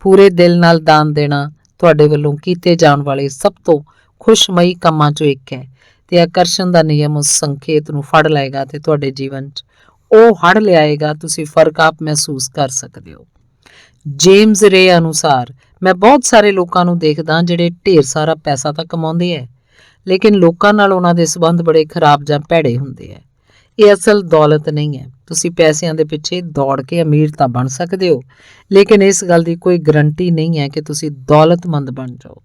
ਪੂਰੇ ਦਿਲ ਨਾਲ ਦਾਨ ਦੇਣਾ ਤੁਹਾਡੇ ਵੱਲੋਂ ਕੀਤੇ ਜਾਣ ਵਾਲੇ ਸਭ ਤੋਂ ਖੁਸ਼ਮਈ ਕੰਮਾਂ 'ਚੋਂ ਇੱਕ ਹੈ ਤੇ ਆਕਰਸ਼ਣ ਦਾ ਨਿਯਮ ਉਸ ਸੰਕੇਤ ਨੂੰ ਫੜ ਲਏਗਾ ਤੇ ਤੁਹਾਡੇ ਜੀਵਨ 'ਚ ਉਹ ਹੜ ਲਿਆਏਗਾ। ਤੁਸੀਂ ਫਰਕ ਆਪ ਮਹਿਸੂਸ ਕਰ ਸਕਦੇ ਹੋ। ਜੇਮਸ ਰੇ ਅਨੁਸਾਰ, ਮੈਂ ਬਹੁਤ ਸਾਰੇ ਲੋਕਾਂ ਨੂੰ ਦੇਖਦਾ ਜਿਹੜੇ ਢੇਰ ਸਾਰਾ ਪੈਸਾ ਤਾਂ ਕਮਾਉਂਦੇ ਹੈ, ਲੇਕਿਨ ਲੋਕਾਂ ਨਾਲ ਉਹਨਾਂ ਦੇ ਸੰਬੰਧ ਬੜੇ ਖਰਾਬ ਜਾਂ ਭੈੜੇ ਹੁੰਦੇ ਹੈ। ਇਹ ਅਸਲ ਦੌਲਤ ਨਹੀਂ ਹੈ। ਤੁਸੀਂ ਪੈਸਿਆਂ ਦੇ ਪਿੱਛੇ ਦੌੜ ਕੇ ਅਮੀਰ ਤਾਂ ਬਣ ਸਕਦੇ ਹੋ, ਲੇਕਿਨ ਇਸ ਗੱਲ ਦੀ ਕੋਈ ਗਰੰਟੀ ਨਹੀਂ ਹੈ ਕਿ ਤੁਸੀਂ ਦੌਲਤਮੰਦ ਬਣ ਜਾਓ।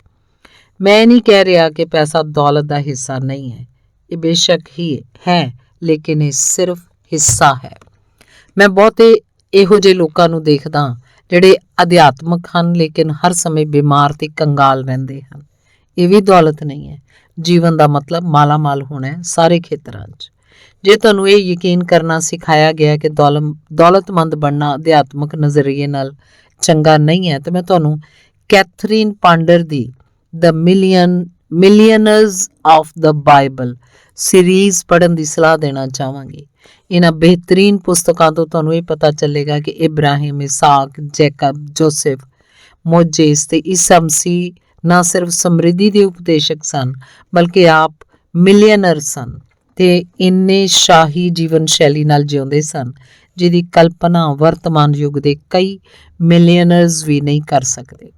ਮੈਂ ਨਹੀਂ ਕਹਿ ਰਿਹਾ ਕਿ ਪੈਸਾ ਦੌਲਤ ਦਾ ਹਿੱਸਾ ਨਹੀਂ ਹੈ। ਇਹ ਬੇਸ਼ੱਕ ਹੀ ਹੈ, ਲੇਕਿਨ ਇਹ ਸਿਰਫ ਹਿੱਸਾ ਹੈ। ਮੈਂ ਬਹੁਤੇ ਇਹੋ ਜਿਹੇ ਲੋਕਾਂ ਨੂੰ ਦੇਖਦਾ ਜਿਹੜੇ ਅਧਿਆਤਮਕ ਹਨ ਲੇਕਿਨ ਹਰ ਸਮੇਂ ਬਿਮਾਰ ਤੇ ਕੰਗਾਲ ਰਹਿੰਦੇ ਹਨ। ਇਹ ਵੀ ਦੌਲਤ ਨਹੀਂ ਹੈ। ਜੀਵਨ ਦਾ ਮਤਲਬ ਮਾਲਾਮਾਲ ਹੋਣਾ ਹੈ ਸਾਰੇ ਖੇਤਰਾਂ 'ਚ। ਜੇ ਤੁਹਾਨੂੰ ਇਹ ਯਕੀਨ ਕਰਨਾ ਸਿਖਾਇਆ ਗਿਆ ਕਿ ਦੌਲਤਮੰਦ ਬਣਨਾ ਅਧਿਆਤਮਕ ਨਜ਼ਰੀਏ ਨਾਲ ਚੰਗਾ ਨਹੀਂ ਹੈ, ਤਾਂ ਮੈਂ ਤੁਹਾਨੂੰ Catherine ਪਾਂਡਰ the the ਮਿਲੀਅਨਰਜ਼ of the Bible series ਪੜ੍ਹਨ ਦੀ ਸਲਾਹ ਦੇਣਾ ਚਾਹਾਂਗੀ। ਇਹਨਾਂ ਬਿਹਤਰੀਨ ਪੁਸਤਕਾਂ ਤੋਂ ਤੁਹਾਨੂੰ ਇਹ ਪਤਾ ਚੱਲੇਗਾ ਕਿ ਇਬਰਾਹਿਮ, ਇਸਾਕ, ਜੈਕਬ, ਜੋਸੇਫ, ਮੋਜੇਸ ਤੇ ਈਸਾ ਮਸੀਹ ਨਾ ਸਿਰਫ ਸਮਰਿੱਧੀ ਦੇ ਉਪਦੇਸ਼ਕ ਸਨ, ਬਲਕਿ ਆਪ ਮਿਲੀਅਨਰ ਸਨ ਤੇ ਇੰਨੇ ਸ਼ਾਹੀ ਜੀਵਨ ਸ਼ੈਲੀ ਨਾਲ ਜਿਉਂਦੇ ਸਨ ਜਿਹਦੀ ਕਲਪਨਾ ਵਰਤਮਾਨ ਯੁੱਗ ਦੇ ਕਈ ਮਿਲੀਅਨਰਜ਼ ਵੀ ਨਹੀਂ ਕਰ ਸਕਦੇ।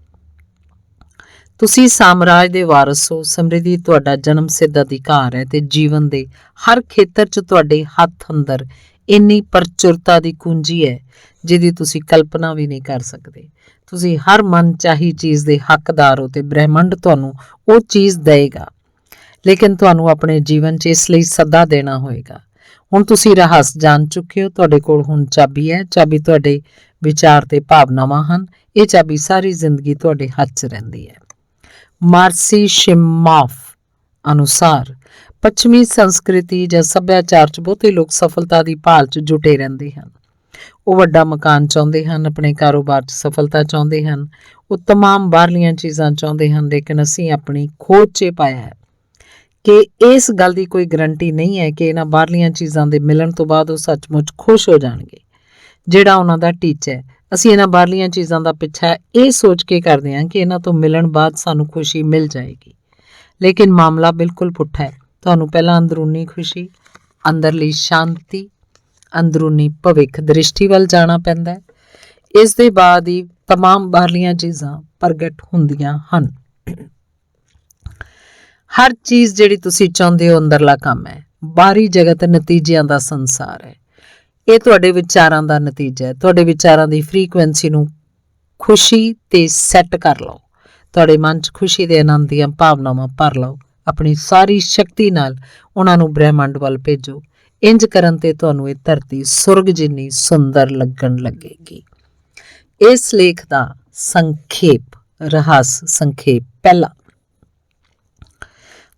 ਤੁਸੀਂ ਸਾਮਰਾਜ ਦੇ ਵਾਰਸ ਹੋ। ਸਮਰਿੱਧੀ ਤੁਹਾਡਾ ਜਨਮ ਸਿੱਧ ਅਧਿਕਾਰ ਹੈ ਤੇ ਜੀਵਨ ਦੇ ਹਰ ਖੇਤਰ 'ਚ ਤੁਹਾਡੇ ਹੱਥ ਅੰਦਰ ਇੰਨੀ ਪ੍ਰਚੁਰਤਾ ਦੀ ਕੁੰਜੀ ਹੈ ਜਿਹਦੀ ਤੁਸੀਂ ਕਲਪਨਾ ਵੀ ਨਹੀਂ ਕਰ ਸਕਦੇ। ਤੁਸੀਂ ਹਰ ਮਨ ਚਾਹੀ ਚੀਜ਼ ਦੇ ਹੱਕਦਾਰ ਹੋ ਤੇ ਬ੍ਰਹਿਮੰਡ ਤੁਹਾਨੂੰ ਉਹ ਚੀਜ਼ ਦੇਵੇਗਾ, ਲੇਕਿਨ ਤੁਹਾਨੂੰ ਆਪਣੇ ਜੀਵਨ 'ਚ ਇਸ ਲਈ ਸੱਦਾ ਦੇਣਾ ਹੋਏਗਾ। ਹੁਣ ਤੁਸੀਂ ਰਹੱਸ ਜਾਣ ਚੁੱਕੇ ਹੋ। ਤੁਹਾਡੇ ਕੋਲ ਹੁਣ ਚਾਬੀ ਹੈ। ਚਾਬੀ ਤੁਹਾਡੇ ਵਿਚਾਰ ਤੇ ਭਾਵਨਾਵਾਂ ਹਨ। ਇਹ ਚਾਬੀ ਸਾਰੀ ਜ਼ਿੰਦਗੀ ਤੁਹਾਡੇ ਹੱਥ 'ਚ ਰਹਿੰਦੀ ਹੈ। ਮਾਰਸੀ ਸ਼ਿਮਾਫ ਅਨੁਸਾਰ ਪੱਛਮੀ ਸੰਸਕ੍ਰਿਤੀ ਜਾਂ ਸੱਭਿਆਚਾਰ 'ਚ ਬਹੁਤੇ ਲੋਕ ਸਫਲਤਾ ਦੀ ਭਾਲ 'ਚ ਜੁਟੇ ਰਹਿੰਦੇ ਹਨ। ਉਹ ਵੱਡਾ ਮਕਾਨ ਚਾਹੁੰਦੇ ਹਨ, ਆਪਣੇ ਕਾਰੋਬਾਰ 'ਚ ਸਫਲਤਾ ਚਾਹੁੰਦੇ ਹਨ, ਉਹ ਤਮਾਮ ਬਾਹਰਲੀਆਂ ਚੀਜ਼ਾਂ ਚਾਹੁੰਦੇ ਹਨ, ਲੇਕਿਨ ਅਸੀਂ ਆਪਣੀ ਖੋਜ 'ਚ ਪਾਇਆ ਹੈ ਕਿ ਇਸ ਗੱਲ ਦੀ ਕੋਈ ਗਰੰਟੀ ਨਹੀਂ ਹੈ ਕਿ ਇਹਨਾਂ ਬਾਹਰਲੀਆਂ ਚੀਜ਼ਾਂ ਦੇ ਮਿਲਣ ਤੋਂ ਬਾਅਦ ਉਹ ਸੱਚਮੁੱਚ ਖੁਸ਼ ਹੋ ਜਾਣਗੇ ਜਿਹੜਾ ਉਹਨਾਂ ਦਾ ਟੀਚਾ ਹੈ। ਅਸੀਂ ਇਹਨਾਂ ਬਾਹਰਲੀਆਂ ਚੀਜ਼ਾਂ ਦਾ ਪਿੱਛਾ ਇਹ ਸੋਚ ਕੇ ਕਰਦੇ ਹਾਂ ਕਿ ਇਹਨਾਂ ਤੋਂ ਮਿਲਣ ਬਾਅਦ ਸਾਨੂੰ ਖੁਸ਼ੀ ਮਿਲ ਜਾਏਗੀ, ਲੇਕਿਨ ਮਾਮਲਾ ਬਿਲਕੁਲ ਪੁੱਠਾ ਹੈ। ਤੁਹਾਨੂੰ ਪਹਿਲਾਂ ਅੰਦਰੂਨੀ ਖੁਸ਼ੀ, ਅੰਦਰਲੀ ਸ਼ਾਂਤੀ, ਅੰਦਰੂਨੀ ਭਵਿੱਖ ਦ੍ਰਿਸ਼ਟੀ ਵੱਲ ਜਾਣਾ ਪੈਂਦਾ ਹੈ। ਇਸ ਦੇ ਬਾਅਦ ਹੀ ਤਮਾਮ ਬਾਹਰਲੀਆਂ ਚੀਜ਼ਾਂ ਪ੍ਰਗਟ ਹੁੰਦੀਆਂ ਹਨ। ਹਰ ਚੀਜ਼ ਜਿਹੜੀ ਤੁਸੀਂ ਚਾਹੁੰਦੇ ਹੋ ਅੰਦਰਲਾ ਕੰਮ ਹੈ। ਬਾਹਰੀ ਜਗਤ ਨਤੀਜਿਆਂ ਦਾ ਸੰਸਾਰ ਹੈ। ਇਹ ਤੁਹਾਡੇ ਵਿਚਾਰਾਂ ਦਾ ਨਤੀਜਾ ਹੈ। ਤੁਹਾਡੇ ਵਿਚਾਰਾਂ ਦੀ ਫ੍ਰੀਕੁਐਂਸੀ ਨੂੰ ਖੁਸ਼ੀ ਤੇ ਸੈੱਟ ਕਰ ਲਓ। ਤੁਹਾਡੇ ਮਨ 'ਚ ਖੁਸ਼ੀ ਦੇ ਆਨੰਦ ਦੀਆਂ ਭਾਵਨਾਵਾਂ ਭਰ ਲਓ। ਆਪਣੀ ਸਾਰੀ ਸ਼ਕਤੀ ਨਾਲ ਉਹਨਾਂ ਨੂੰ ਬ੍ਰਹਿਮੰਡ ਵੱਲ ਭੇਜੋ। ਇੰਜ ਕਰਨ ਤੇ ਤੁਹਾਨੂੰ ਇਹ ਧਰਤੀ ਸੁਰਗ ਜਿੰਨੀ ਸੁੰਦਰ ਲੱਗਣ ਲੱਗੇਗੀ। ਇਸ ਲੇਖ ਦਾ ਸੰਖੇਪ ਰਹੱਸ ਸੰਖੇਪ। ਪਹਿਲਾ,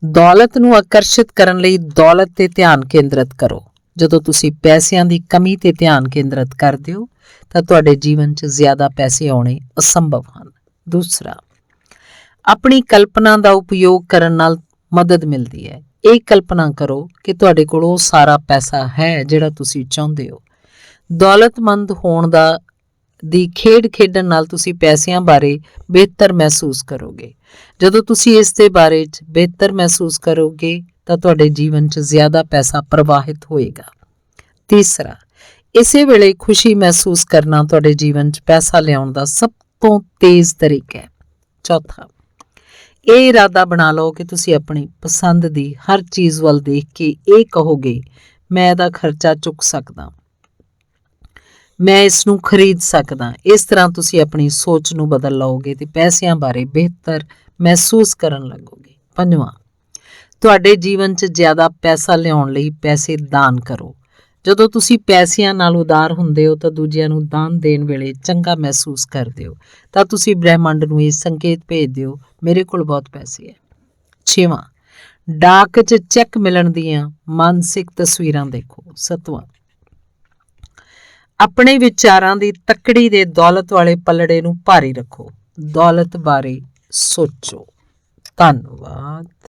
ਦੌਲਤ ਨੂੰ ਆਕਰਸ਼ਿਤ ਕਰਨ ਲਈ ਦੌਲਤ ਤੇ ਧਿਆਨ ਕੇਂਦਰਿਤ ਕਰੋ। ਜਦੋਂ ਤੁਸੀਂ ਪੈਸਿਆਂ ਦੀ ਕਮੀ ਤੇ ਧਿਆਨ ਕੇਂਦਰਿਤ ਕਰਦੇ ਹੋ ਤਾਂ ਤੁਹਾਡੇ ਜੀਵਨ 'ਚ ਜ਼ਿਆਦਾ ਪੈਸੇ ਆਉਣੇ ਅਸੰਭਵ ਹਨ। ਦੂਸਰਾ, ਆਪਣੀ ਕਲਪਨਾ ਦਾ ਉਪਯੋਗ ਕਰਨ ਨਾਲ ਮਦਦ ਮਿਲਦੀ ਹੈ। ਇਹ ਕਲਪਨਾ ਕਰੋ ਕਿ ਤੁਹਾਡੇ ਕੋਲ ਉਹ ਸਾਰਾ ਪੈਸਾ ਹੈ ਜਿਹੜਾ ਤੁਸੀਂ ਚਾਹੁੰਦੇ ਹੋ। ਦੌਲਤਮੰਦ ਹੋਣ ਦੀ ਖੇਡ ਖੇਡਣ ਨਾਲ ਤੁਸੀਂ ਪੈਸਿਆਂ ਬਾਰੇ ਬਿਹਤਰ ਮਹਿਸੂਸ ਕਰੋਗੇ। ਜਦੋਂ ਤੁਸੀਂ ਇਸ ਦੇ ਬਾਰੇ 'ਚ ਬਿਹਤਰ ਮਹਿਸੂਸ ਕਰੋਗੇ ਤਾਂ ਤੁਹਾਡੇ ਜੀਵਨ 'ਚ ਜ਼ਿਆਦਾ ਪੈਸਾ ਪ੍ਰਵਾਹਿਤ ਹੋਏਗਾ। ਤੀਸਰਾ, ਇਸੇ ਵੇਲੇ ਖੁਸ਼ੀ ਮਹਿਸੂਸ ਕਰਨਾ ਤੁਹਾਡੇ ਜੀਵਨ 'ਚ ਪੈਸਾ ਲਿਆਉਣ ਦਾ ਸਭ ਤੋਂ ਤੇਜ਼ ਤਰੀਕਾ ਹੈ। ਚੌਥਾ, ਇਹ ਇਰਾਦਾ ਬਣਾ ਲਓ ਕਿ ਤੁਸੀਂ ਆਪਣੀ ਪਸੰਦ ਦੀ ਹਰ ਚੀਜ਼ ਵੱਲ ਦੇਖ ਕੇ ਇਹ ਕਹੋਗੇ, ਮੈਂ ਇਹਦਾ ਖਰਚਾ ਚੁੱਕ ਸਕਦਾ, ਮੈਂ ਇਸ ਨੂੰ ਖਰੀਦ ਸਕਦਾ। ਇਸ ਤਰ੍ਹਾਂ ਤੁਸੀਂ ਆਪਣੀ ਸੋਚ ਨੂੰ ਬਦਲ ਲਓਗੇ ਤੇ ਪੈਸਿਆਂ ਬਾਰੇ ਬਿਹਤਰ ਮਹਿਸੂਸ ਕਰਨ ਲੱਗੋਗੇ। ਪੰਜਵਾਂ, ਤੁਹਾਡੇ ਜੀਵਨ 'ਚ ਜ਼ਿਆਦਾ ਪੈਸਾ ਲਿਆਉਣ ਲਈ ਪੈਸੇ ਦਾਨ ਕਰੋ। ਜਦੋਂ ਤੁਸੀਂ ਪੈਸਿਆਂ ਨਾਲ ਉਦਾਰ ਹੁੰਦੇ ਹੋ ਤਾਂ ਦੂਜਿਆਂ ਨੂੰ ਦਾਨ ਦੇਣ ਵੇਲੇ ਚੰਗਾ ਮਹਿਸੂਸ ਕਰਦੇ ਹੋ ਤਾਂ ਤੁਸੀਂ ਬ੍ਰਹਿਮੰਡ ਨੂੰ ਇਹ ਸੰਕੇਤ ਭੇਜਦੇ ਹੋ, ਮੇਰੇ ਕੋਲ ਬਹੁਤ ਪੈਸੇ ਹੈ। ਛੇਵਾਂ, ਡਾਕ 'ਚ ਚੈੱਕ ਮਿਲਣ ਦੀਆਂ ਮਾਨਸਿਕ ਤਸਵੀਰਾਂ ਦੇਖੋ। ਸੱਤਵਾਂ, ਆਪਣੇ ਵਿਚਾਰਾਂ ਦੀ ਤੱਕੜੀ ਦੇ ਦੌਲਤ ਵਾਲੇ ਪਲੜੇ ਨੂੰ ਭਾਰੀ ਰੱਖੋ। ਦੌਲਤ ਬਾਰੇ ਸੋਚੋ। ਧੰਨਵਾਦ।